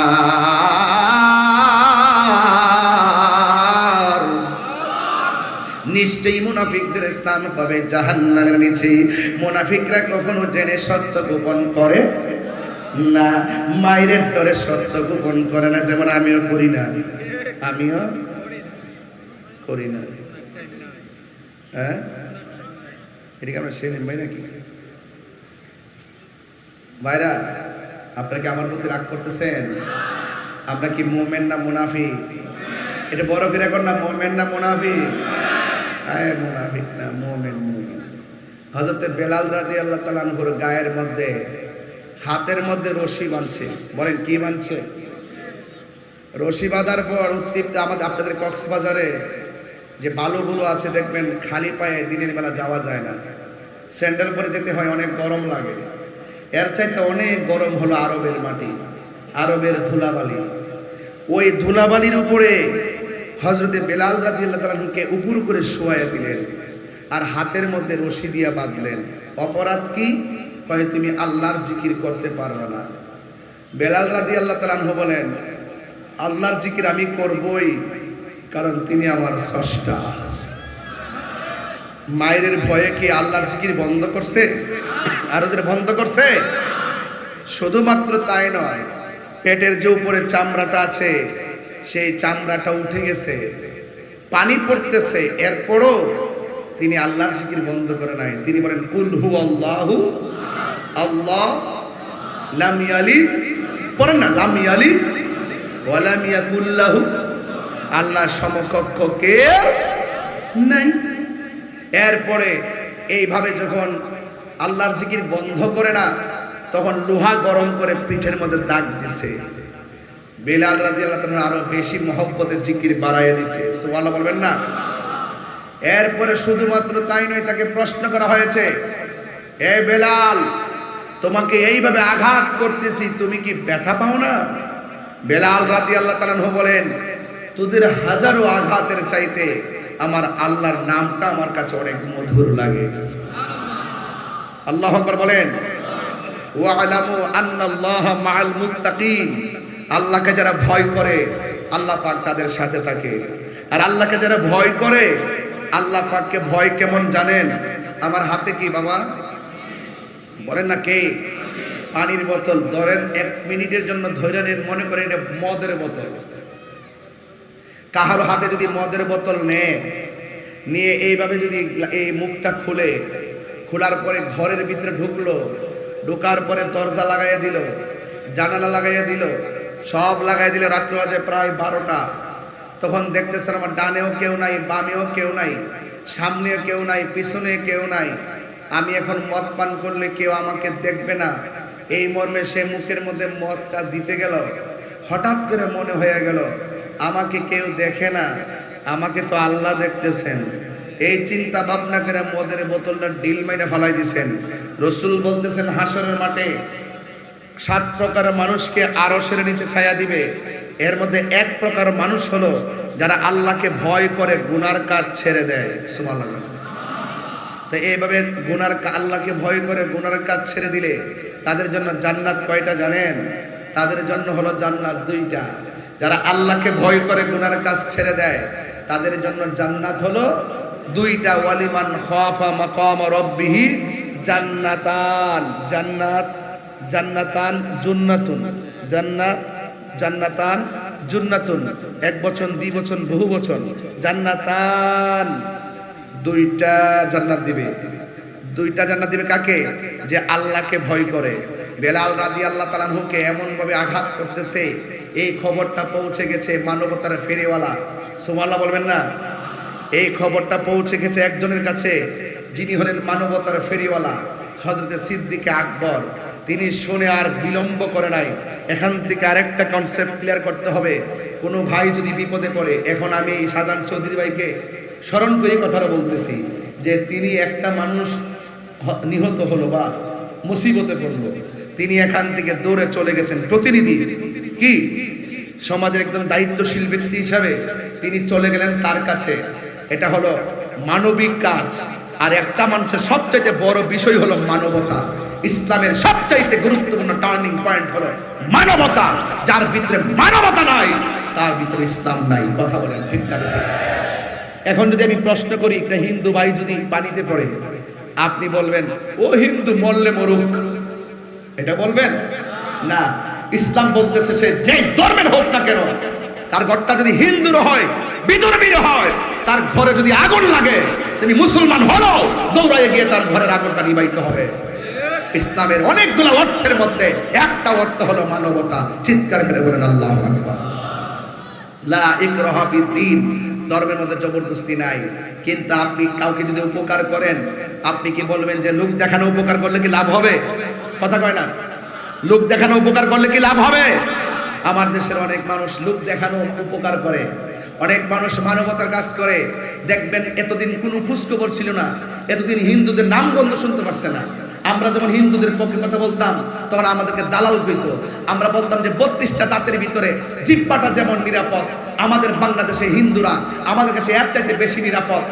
নিশ্চয়ই মুনাফিকদের স্থান হবে জাহান্নামের নিচে। মুনাফিকরা কখনো জেনে সত্য গোপন করে না, মায়ের ডরে সত্য গোপন করে না, যেমন আমিও করি না, আমিও করি না। হ্যাঁ, এদিকে আমরা সেলিম ভাই নাকি? ভাইরা, আপনারা কি আমার প্রতি রাগ করতেছেন? আমরা কি মুমিন না মুনাফিক? এটা বড় করে কর না, মুমিন না মুনাফিক? আয় মুনাফিক না, মুমিন মুমিন। হযরত বেলাল রাদিয়াল্লাহু তাআলা আনহুর গায়ের মধ্যে, হাতের মধ্যে রশি বাঁধছে। বলেন কি বাঁধছে? রশি বাঁধার পর উত্তীপ্ত আমাদের আপনাদের কক্সবাজারে যে বালুগুলো আছে দেখবেন, খালি পায়ে দিনের বেলা যাওয়া যায় না, স্যান্ডেল পরে যেতে হয়, অনেক গরম লাগে। এর চাইতে অনেক গরম হলো আরবের মাটি, আরবের ধুলাবালি। ওই ধুলাবালির উপরে হযরতে বেলাল রাদিয়াল্লাহু তাআলা আনহুকে উপর করে শোয়াইয়া দিলেন আর হাতের মধ্যে রশি দিয়া বাঁধলেন। অপরাধ কি? কয় তুমি আল্লাহর জিকির করতে পারবে না। বেলাল রাদিয়াল্লাহু তাআলা আনহু বলেন, আল্লাহর জিকির আমি করবই, কারণ তিনি আমার স্রষ্টা। মায়ের ভয়ে কি আল্লাহর জিকির বন্ধ করছে? আর ওদের বন্ধ করছে? শুধুমাত্র তাই নয়, পেটের যে উপরে চামড়াটা আছে সেই চামড়াটা উঠে গেছে, পানি পড়তেছে, এরপরও তিনি আল্লাহর জিকির বন্ধ করে নাই। তিনি বলেন কুল হুয়াল্লাহু আল্লাহ লাম ইয়ালিদ, পড়েন না, লাম ইয়ালিদ ওয়া লাম ইয়াকুল লাহু, আল্লাহর সমকক্ষ কেউ নাই। এরপরে এইভাবে যখন আল্লাহর জিকির বন্ধ করে না, তখন লোহা গরম করে পিঠের মধ্যে দাগ দিছে। বেলাল রাদিয়াল্লাহু তাআলা আরো বেশি মহব্বতের জিকির বাড়াইয়া দিছে। সুবহানাল্লাহ বলবেন না? এরপরে শুধুমাত্র তাই নয়, তাকে প্রশ্ন করা হয়েছে, এ বেলাল, তোমাকে এইভাবে আঘাত করতেছি, তুমি কি ব্যথা পাও না? বেলাল রাদিয়াল্লাহু তাআলা বলেন, তোদের হাজারো আঘাতের চাইতে আমার আল্লাহর নামটা আমার কাছে অনেক মধুর লাগে। আল্লাহু আকবার বলেন। ওয়ালামু আন্নাল্লাহা মাআল মুত্তাকিন, আল্লাহকে যারা ভয় করে আল্লাহ পাক তাদের সাথে থাকে। আর আল্লাহকে যারা ভয় করে, আল্লাহ পাককে ভয় কেমন জানেন? আমার হাতে কি বাবা? বলেন না কে? পানির বোতল ধরেন, 1 মিনিটের জন্য ধরে নেন, মনে করেন এটা মদের বোতল। কাহারো হাতে যদি মদের বোতল নিয়ে এইভাবে যদি এই মুখটা খুলে, খোলার পরে ঘরের ভিতরে ঢুকলো, ঢোকার পরে দরজা লাগাইয়া দিল, জানালা লাগাইয়া দিল, সব লাগাই দিলে, রাত্র বাজে প্রায় 12টা। তখন দেখতেছেন আমার ডানেও কেউ নাই, বামেও কেউ নাই, সামনেও কেউ নাই, পিছনে কেউ নাই। আমি এখন মদ পান করলে কেউ আমাকে দেখবে না, এই মর্মে সে মুখের মধ্যে মদটা দিতে গেল। হঠাৎ করে মনে হয়ে গেল, আমাকে কেউ দেখে না, আমাকে তো আল্লাহ দেখতেছেন। এই চিন্তা ভাবনা করে মদের বোতলটা ডিল মাইনে ফালাই দিছেন। রাসূল বলতেছেন, হাসরের মাঠে 7 প্রকার মানুষকে আরশের নিচে ছায়া দিবে। এর মধ্যে 1 প্রকার মানুষ হলো যারা আল্লাহকে ভয় করে গুনার কাজ ছেড়ে দেয়। সুবহানাল্লাহ। তো এইভাবে আল্লাহকে ভয় করে গুনার কাজ ছেড়ে দিলে তাদের জন্য জান্নাত কয়টা জানেন? তাদের জন্য হলো জান্নাত 2টা। যারা আল্লাহকে ভয় করে গুনার কাজ ছেড়ে দেয় তাদের জন্য জান্নাত হলো 2টা। ওয়ালিমান খাফা মাকাম রাব্বিহি জান্নাতান, জান্নাতান জান্নাতুন, জান্নাতান জান্নাতুন, 1 বচন, 2 বচন, বহু বচন, জান্নাতান, 2টা জান্নাত দিবে। 2টা জান্নাত দিবে কাকে? যে আল্লাহকে ভয় করে। বেলাল রাদিয়াল্লাহু তাআলা আনহুকে এমন ভাবে আঘাত করতেছে, এই খবরটা পৌঁছে গেছে মানবতার ফেরিওয়ালা। সুবহানাল্লাহ বলবেন না? এই খবরটা পৌঁছে গেছে একজনের কাছে, যিনি হলেন মানবতার ফেরিওয়ালা হযরতে সিদ্দিক আকবর। তিনি শুনে আর বিলম্ব করে নাই। এখান থেকে আরেকটা কনসেপ্ট ক্লিয়ার করতে হবে। কোনো ভাই যদি বিপদে পড়ে, এখন আমি শাহজাহান চৌধুরী ভাইকে স্মরণ করে কথাটা বলতেছি যে তিনি একটা মানুষ নিহত হলো বা মুসিবতে পড়লো, তিনি এখান থেকে দৌড়ে চলে গেছেন। প্রতিনিধি কি সমাজের একদম দায়িত্বশীল ব্যক্তি হিসাবে তিনি চলে গেলেন তার কাছে। এটা হলো মানবিক কাজ। আর একটা মানুষের সবচাইতে বড় বিষয় হলো মানবতা। ইসলামের সবচাইতে গুরুত্বপূর্ণ টার্নিং পয়েন্ট হলো মানবতা। যার ভিতরে মানবতা নাই তার ভিতরে ইসলাম নাই। কথা বলেন ঠিক না? এখন যদি আমি প্রশ্ন করি, একটা হিন্দু ভাই যদি পানিতে পড়ে, আপনি বলবেন ও হিন্দু মরলে মরুক, এটা বলবেন? না, ইসলাম বলতেছে সে যে ধর্মের হোক না কেন, তার ঘরটা যদি হিন্দুর হয়, বিধর্মীর হয়, তার ঘরে যদি আগুন লাগে, তুমি মুসলমান হলো, দৌড়াইয়ে গিয়ে তার ঘরের আগুনটা নিভাইতে হবে। ইসলামের অনেকগুলো অর্থের মধ্যে একটা অর্থ হলো মানবতা। চিৎকার করে বলেন আল্লাহু আকবার। লা ইকরাহা ফিদ্দীন, ধর্মের মধ্যে জবরদস্তি নাই। কিন্তু আপনি কাউকে যদি উপকার করেন, আপনি কি বলবেন যে লোক দেখানো উপকার করলে কি লাভ হবে? কথা কয় না, লোক দেখানো উপকার করলে কি লাভ হবে? আমার দেশের অনেক মানুষ লোক দেখানো উপকার করে, অনেক মানুষ মানবতার কাজ করে। দেখবেন এতদিন কোনো খোঁজখবর ছিল না, এতদিন হিন্দুদের নাম গন্ধ শুনতে পারছে না। আমরা যখন হিন্দুদের পক্ষে কথা বলতাম তখন আমাদেরকে দালাল কইত। আমরা বলতাম যে 32টা দাঁতের ভিতরে জিহ্বাটা যেমন নিরাপদ, আমাদের বাংলাদেশে হিন্দুরা আমাদের কাছে এর চাইতে বেশি নিরাপদ।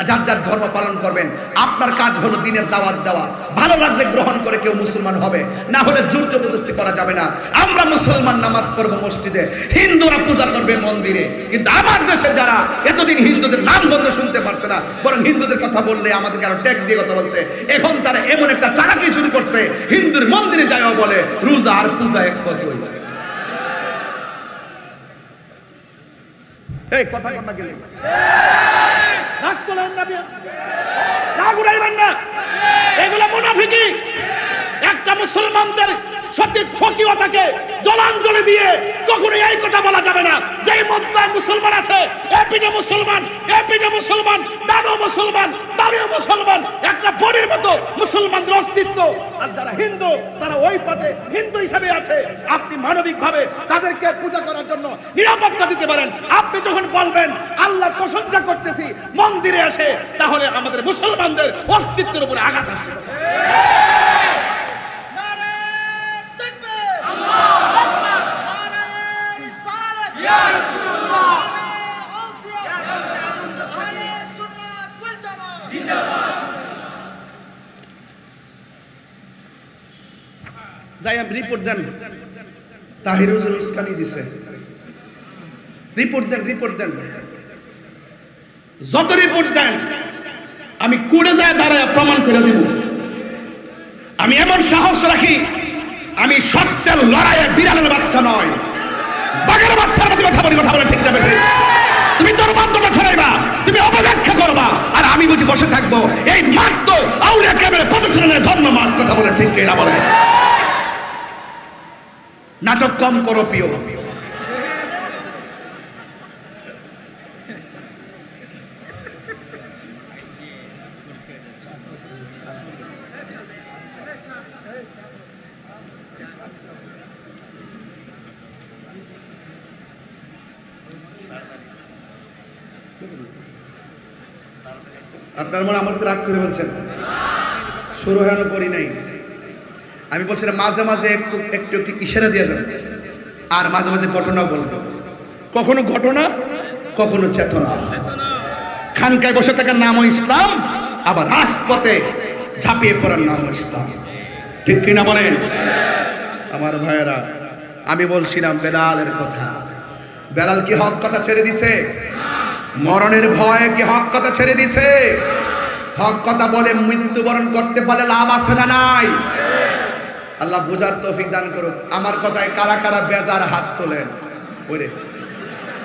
যার যার ধর্ম পালন করবেন, আপনার কাজ হলো দিনের দাওয়াত দেওয়া। ভালো লাগলে গ্রহণ করে কেউ মুসলমান হবে, না হলে জোর জবরদস্তি করা যাবে না। আমরা মুসলমান নামাজ পড়বো মসজিদে, হিন্দুরা পূজা করবে মন্দিরে। কিন্তু আমার দেশে যারা এতদিন হিন্দুদের নাম গন্ধ শুনতে পারছে না, বরং হিন্দুদের কথা বললে আমাদেরকে আরো ট্যাগ দিয়ে কথা বলছে, এখন তারা এমন একটা চালাকি শুরু করছে, হিন্দুর মন্দিরে যায়ও বলে রোজা আর পূজা এক কতই। এই কথা বলনা গেলে এগুলো মুনাফিকি। একটা মুসলমানদের সত্যি স্বকীয়তাকে জলাঞ্জলি দিয়ে কখনো এই কথা বলা যাবে না যে মক্কায় মুসলমান আছে, এপিডে মুসলমান, এপিডে মুসলমান, দানো মুসলমান, দাঁড়িয়ে মুসলমান, একটা বডির মতো মুসলমানদের অস্তিত্ব। আর যারা হিন্দু তারা ওই পথে হিন্দু হিসেবে আছে। আপনি মানবিকভাবে তাদেরকে পূজা করার জন্য নিরাপত্তা দিতে পারেন। আপনি যখন বলবেন আল্লাহর প্রশংসা করতেছি মন্দিরে আসে, তাহলে আমাদের মুসলমানদের অস্তিত্বের উপরে আঘাত আসবে। যাই রিপোর্ট দেন, তাহির হুজুর উস্কানি দিছে, রিপোর্ট দেন, রিপোর্ট দেন, যত রিপোর্ট দেন আমি কোর্টে যায় দাঁড়ায় প্রমাণ করে দিব। আমি এমন সাহস রাখি, আমি সত্যের লড়াইয়ে বিড়ালের বাচ্চা নয়, বাঘের বাচ্চার মতো কথা বলি। কথা বলে ঠিক যাবে? তুমি তোর মাধ্যমে ছড়াইবা, তুমি অপব্যাখ্যা করবা, আর আমি বুঝি বসে থাকবো। এই মাঠ তো আউলিয়া কেবলের প্রদর্শনের ধর্ম মাঠ। কথা বলে ঠিক না বলে? নাটক কম করো প্রিয়। আপনার মনে আমার তো রাগ করে বলছেন, শুরু হেন করি নাই। আমি বলছিলাম মাঝে মাঝে একটু একটু একটু ইশারা দিয়ে যাবে, আর মাঝে মাঝে ঘটনা বলবো। কখনো ঘটনা, কখনো চেতনা। খানকায় বসে থাকার নামও ইসলাম, আবার রাজপথে ঝাঁপিয়ে পড়ার নামও ইসলাম। ঠিক কিনা বলেন আমার ভাইয়েরা? আমি বলছিলাম বেলালের কথা। বেলাল কি হক কথা ছেড়ে দিছে? মরণের ভয়ে কি হক কথা ছেড়ে দিছে? হক কথা বলে মৃত্যুবরণ করতে পারলে লাভ আছে না নাই? আল্লাহ বুঝার তৌফিক দান করুক। আমার কথায় কারা কারা বেজার হাত তোলেন? ওরে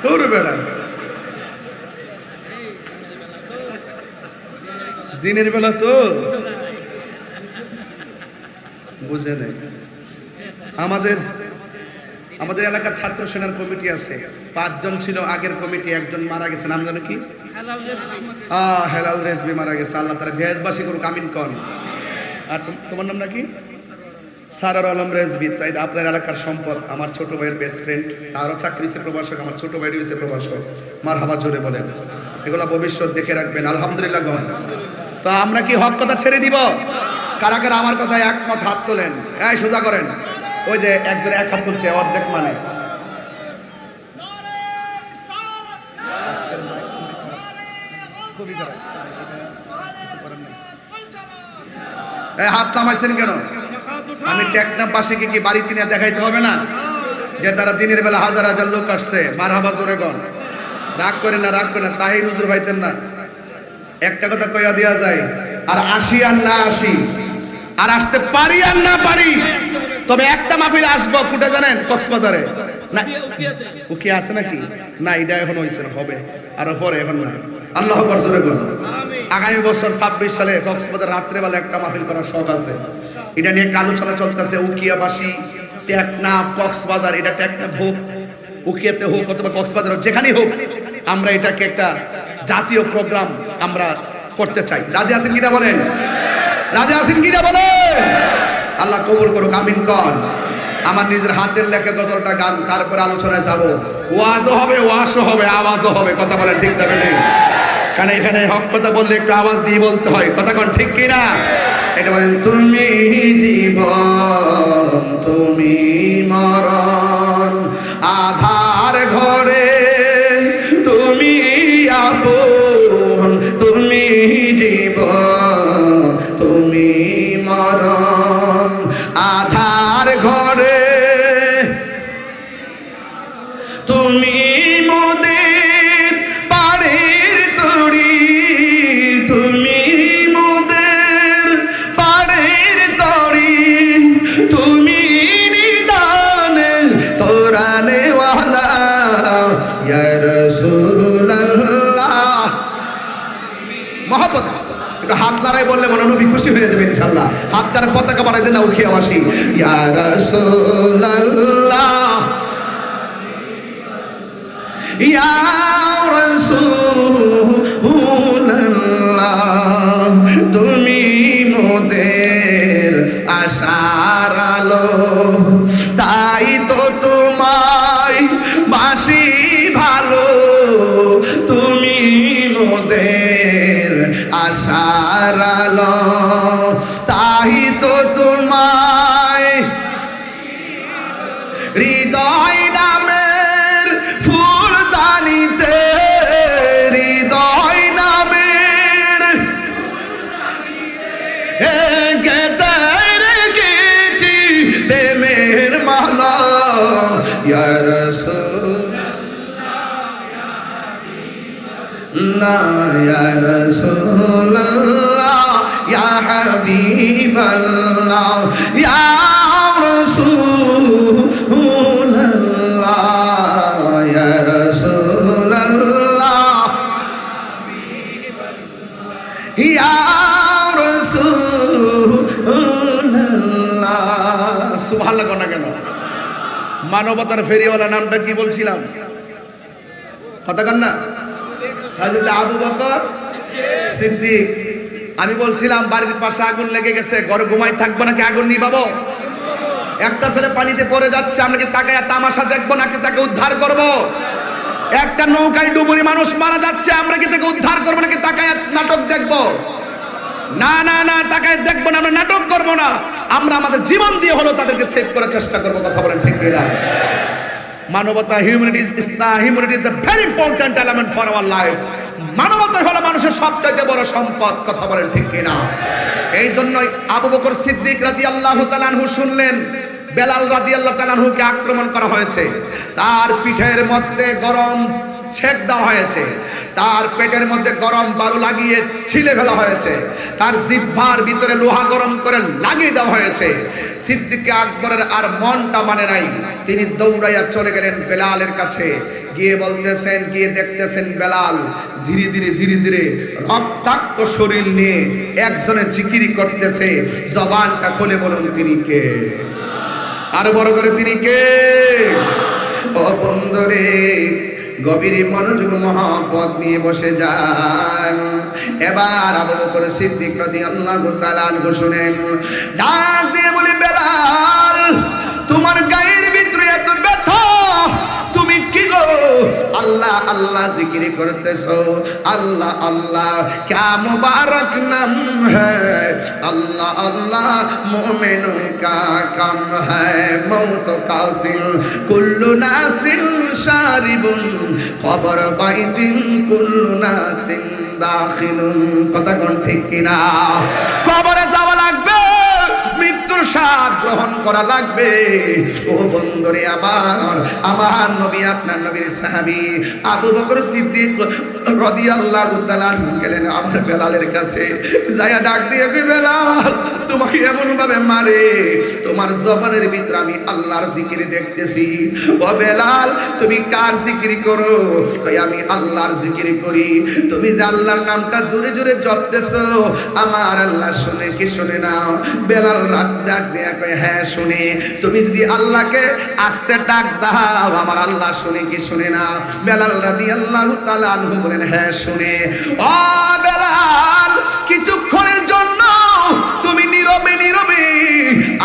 তোর বেড়া, দিনের বেলা তো বুঝে নেই। আমাদের এলাকার ছাত্র সেনার কমিটি আছে, 5 জন ছিল আগের কমিটি, একজন মারা গেছে। নাম জানো কি? হেলাল রেজবি মারা গেছে। আল্লাহ তাআলা ভেজবাসী করুক, আমিন কন। আর তোমার নাম নাকি? সারার আলম রেজবি। তাই আপনার এলাকার সম্পদ, আমার ছোট ভাইয়ের বেস্ট ফ্রেন্ড, তারও চাকরি হচ্ছে প্রভাষক, আমার ছোট ভাইয়ের হচ্ছে প্রভাষক। মারহাবা জোরে বলেন। এগুলা ভবিষ্যৎ দেখে রাখবেন। আলহামদুলিল্লাহ গণ। তো আমরা কি হক কথা ছেড়ে দিব? কারা কারা আমার কথায় একমত হাত তোলেন? এই সোজা করেন। ওই যে একজন এক হাত তুলছে, অর্ধেক মানে হাত নামাইছেন কেন? আমি টেকনাফবাসীকে কি বাড়িতে নিয়ে দেখাইতে হবে না যে তারা দিনের বেলা হাজার হাজার লোক আসছে? মারহাবা জোরে গণ। রাগ করে না, রাগ করে না। তাহির হুজুর ভাইতেন না, একটা কথা কইয়া দেওয়া যায়, আর আসি আর না আসি, আর আসতে পারি আর না পারি, তবে একটা মাহফিল আসবো কোটা জানেন, কক্সবাজারে না উকি আছে নাকি? না, এটা এখন হইছে না, হবে আরো পরে, এখন না। আল্লাহ আকবার জোরে বলুন। আগামী বছর 26 সালে কক্সবাজার রাত্রেবেলা একটা মাহফিল করার শখ আছে। এটা নিয়ে আলোচনা চলতেছে। উকিয়াবাসী, টেকনাফ, কক্সবাজার, এটা টেকনাফ হোক, উকিয়াতে হোক অথবা কক্সবাজার হোক, যেখানেই হোক, আমরা এটাকে একটা জাতীয় প্রোগ্রাম আমরা করতে চাই। রাজি আছেন কিনা বলেন? রাজি আছেন কিনা বলেন? আল্লাহ কবুল করুক, আমিন কর। আমার নিজের হাতের লেখা গজলটা গান, তারপরে আলোচনায় যাব। ওয়াজও হবে, ওয়াশও হবে, আওয়াজও হবে। কথা বলেন ঠিক না বেঠিক? কারণ এখানে হক কথা বললে একটু আওয়াজ দিয়ে বলতে হয়। কথা কোন ঠিক কিনা? এটা বলেন, তুমি জীবন, তুমি মরণ, আধার ঘরে তুমি আপন, তুমি জীবন, তুমি মরণ, আধার ঘরে তুমি মোদের পাড়ের তরি, তুমি মোদের পাড়ের তরি, তুমি নিদানে তোরানে ওয়ালা ইয়া রাসূলুল্লাহ। মহব্বত একটু হাত লড়াই বললে মনে নবী খুশি হয়ে যাবে ইনশাআল্লাহ। হাতটার পতাকা বানাই দেন না উখিয়াবাসী, ইয়া রাসূলুল্লাহ, ইয়া রাসূলুল্লাহ, তুমি মোদের আশার আলো, তাই তো তোমায় বাসি ভালো, তুমি মোদের আশার আলো, তাই তো তোমায় হৃদয় নামের ফুলদানিতে, হৃদয় নামের গেতে রেখেছি প্রেমের মালা, ইয়া রাসূলুল্লাহ, ইয়া রাসূলুল্লাহ, ইয়া হাবিবাল্লাহ, ইয়া রাসূলুল্লাহ, ইয়া রাসূলুল্লাহ, ইয়া রাসূলুল্লাহ। সুবহানাল্লাহ কোন না কেন? মানবতার ফেরিওয়ালা নামটা কি বলছিলাম? কথা কন না? হযরত আবু বকর সিদ্দিক। আমি বলছিলাম বাড়ির পাশে আগুন লেগে গেছে, ঘরে ঘুমাই থাকবো নাকি আগুন নিভাবো? একটা ছেলে পানিতে পড়ে যাচ্ছে, আমরা কি তাকায় তামাশা দেখবো নাকি তাকে উদ্ধার করব? একটা নৌকায় ডুবুরি মানুষ মারা যাচ্ছে, আমরা কি তাকে উদ্ধার করবো নাকি তাকায় নাটক দেখবো? না না না, তাকায় দেখবো না, আমরা নাটক করবো না, আমরা আমাদের জীবন দিয়ে হলো তাদেরকে সেভ করার চেষ্টা করবো। কথা বলেন ঠিক কিনা? মানবতা, humanity is the very important element for our life. মানবতা হলো মানুষের সবচাইতে বড় সম্পদ। কথা বলেন ঠিক কিনা? এই জন্যই আবু বকর সিদ্দিক রাদিয়াল্লাহু তাআলা আনহু শুনলেন বেলাল রাদিয়াল্লাহু তাআলা আনহুকে আক্রমণ করা হয়েছে, তার পিঠের মধ্যে গরম ছেক দেওয়া হয়েছে, তার পেটের মধ্যে গরম বারু লাগিয়ে ছিলে ফেলা হয়েছে, তার জিহ্বার ভিতরে লোহা গরম করে লাগিয়ে দেওয়া হয়েছে। সিদ্দিক আকবরের আর মনটা মানে নাই, তিনি দৌড়াইয়া চলে গেলেন বেলালের কাছে, গিয়ে বলতেছেন, গিয়ে দেখতেছেন বেলাল ধীরে ধীরে ধীরে ধীরে রক্তাক্ত শরীর নিয়ে একজনে জিকিরি করতেছে। জবানটা খুলে বলুন তিনি কে? আর বড় করে তিনি কে? ও বন্ধুরে, গভীর মনোযোগ মহব্বত নিয়ে বসে যান। এবার আবু বকর সিদ্দিক রাদিয়াল্লাহু তাআলা আনহু শুনেন, ডাক দিয়ে বলে, বেলাল তোমার গায়ের ভিতরে এত ব্যথা, তুমি কি গো আল্লাহ আল্লাহ জিকির করতেছো? আল্লাহ আল্লাহ क्या मुबारक नाम है, अल्लाह अल्लाह मोमिनों का काम है, मौत कासिल कुल्लु नासिन शारिबुन खबर বাইতিন কুল্লু নাসিন দাখিলুন। কথা কোন ঠিক কিনা? কবরে যাওয়া লাগবে, মৃত্যুর স্বাদ গ্রহণ করা লাগবে। ও বন্ধুরে আমার, আমার নবী আপনার নবীর সাহাবী আবু বকর সিদ্দিক রাদিয়াল্লাহু তাআলা গেলেন আমার বেলালের কাছে, যায়া ডাক দিয়ে কই বেলাল তোমাকে এমন ভাবে মারে, তোমার জবানের ভিতরে আমি আল্লাহর জিকির দেখতেছি। ও বেলাল তুমি কার জিকির করো? কই আমি আল্লাহর জিকির করি। তুমি যে আল্লাহর নামটা জোরে জোরে জপতেছো আমার আল্লাহ শুনে কি শুনে না? বেলাল রাত ডাক দিয়া কয় হ্যাঁ শুনে। তুমি যদি আল্লাহকে আস্তে ডাক দাও আমার আল্লাহ শুনে কি শুনে না? বেলাল রাদিয়াল্লাহু তাআলা আনহু বলেন হ্যাঁ শুনে। ও বেলাল কিছুক্ষণের জন্য তুমি নীরবে নীরবে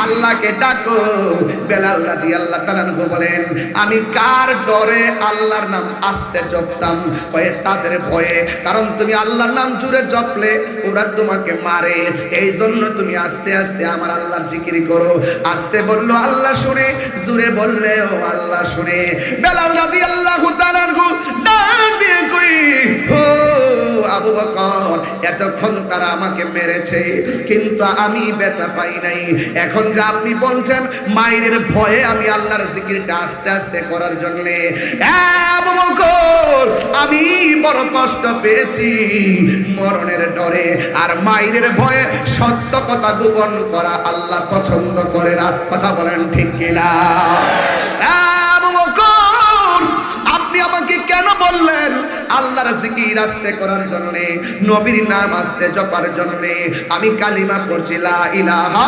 আল্লাহকে ডাকো। বেলাল রাদিয়াল্লাহু তাআলা আনহু বলেন আমি কার ডরে আল্লাহর নাম আস্তে জপতাম? কয়ে তাদের ভয়ে, কারণ তুমি আল্লাহর নাম জোরে জপলে ওরা তোমাকে মারে, এই জন্য তুমি আস্তে আস্তে আমার আল্লাহর জিকির করো। আস্তে বললো আল্লাহ শুনে, জোরে বললেও আল্লাহ শুনে। বেলাল রাদিয়াল্লাহু তাআলা আনহু ডাক দিয়ে কই ও আবু বকর এতক্ষণ তারা আমাকে মেরেছে কিন্তু আমি ব্যথা পাই নাই। এখন যা আপনি বলছেন মায়ের ভয়ে আমি আল্লাহর জিকিরটা আস্তে আস্তে করার জন্য, আবু বকর আমি বড় কষ্ট পেয়েছি মরণের ডরে। আর মায়ের ভয়ে সত্য কথা গোপন করা আল্লাহ পছন্দ করে না। কথা বলেন ঠিক কিনা? আবু বকর আপনি আমাকে কেন বললেন আল্লাহর জিকির আস্তে করার জন্য, নবীর নাম আস্তে জপার জন্য? আমি কালিমা পড়ছি লা ইলাহা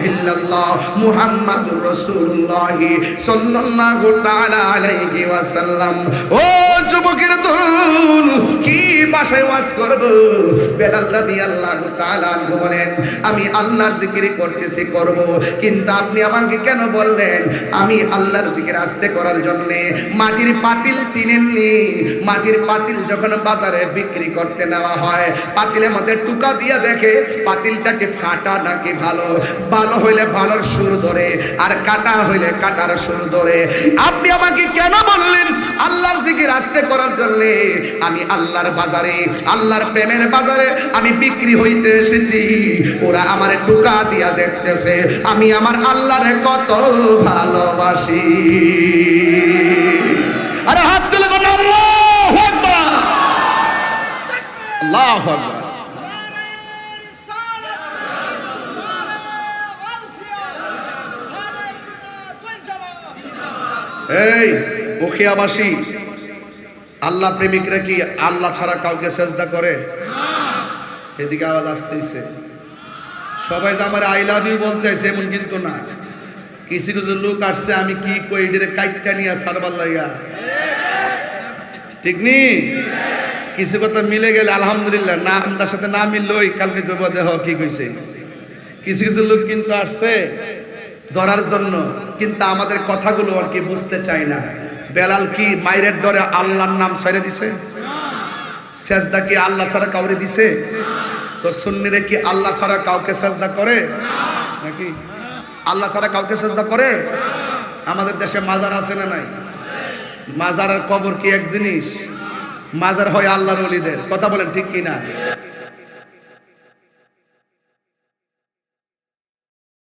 ইল্লাল্লাহ মুহাম্মাদুর রাসূলুল্লাহ সাল্লাল্লাহু তাআলা আলাইহি ওয়াসাল্লাম। ও যুবকের দল কি ভাষায় ওয়াজ করব? বেলাল রাদিয়াল্লাহু তাআলা আনহু বলেন আমি আল্লাহর জিকির করতেছি করব, কিন্তু আপনি আমাকে কেন বললেন আমি আল্লাহর জিকির আস্তে করার জন্য? মাটির পাতিল চিনেননি? মাটির পাতিল যখন বাজারে বিক্রি করতে নেওয়া হয় পাতিলের মধ্যে টুকা দিয়ে দেখে পাতিলটাকে ফাটা নাকি ভালো, ভালো হইলে ভালোর সুর ধরে আর কাটা হইলে কাটার সুর ধরে। আপনি আমাকে কেন বললেন আল্লাহর জিকির আস্তে করার জন্য? আমি আল্লাহর বাজারে আল্লাহর প্রেমের বাজারে আমি বিক্রি হইতে এসেছি, ওরা আমার টুকা দিয়া দেখতেছে আমি আমার আল্লাহরে কত ভালোবাসি। আরে হাত তুলে বলো আল্লাহু আকবার, আল্লাহু আকবার। এই বখিয়াবাসী আল্লাহ প্রেমিকরা কি আল্লাহ ছাড়া কাউকে সেজদা করে? এদিকে আওয়াজ আসতেছে। সবাই যে আমার আই লাভ ইউ বলতেছে এমন কিন্তু না। কিছু কিছু লোক আসছে আমি কি কই এদের কাইটটা নিয়ে সারবার লাগা, ঠিক নি? কিছু কথা মিলে গেলে আলহামদুলিল্লাহ, না আমদার সাথে না মিললই কালকে কইব দেহ কি কইছে। কিছু কিছু লোক কিন্তু আসছে ধরার জন্য, কিন্তু আমাদের কথাগুলো আর কি বুঝতে চায় না। বেলাল কি মায়ের ডরে আল্লাহর নাম ছেড়ে দিছে? সেজদা কি আল্লাহ ছাড়া কাউরে দিছে? তো সুন্নিরে কি আল্লাহ ছাড়া কাউকে সেজদা করে নাকি? আল্লাহ ছাড়া কাউকে সেজদা করে? আমাদের দেশে মাজার আছে না নাই? মাজার আর কবর কি এক জিনিস? মাজার হয় আল্লাহর ওলিদের। কথা বলেন ঠিক কিনা?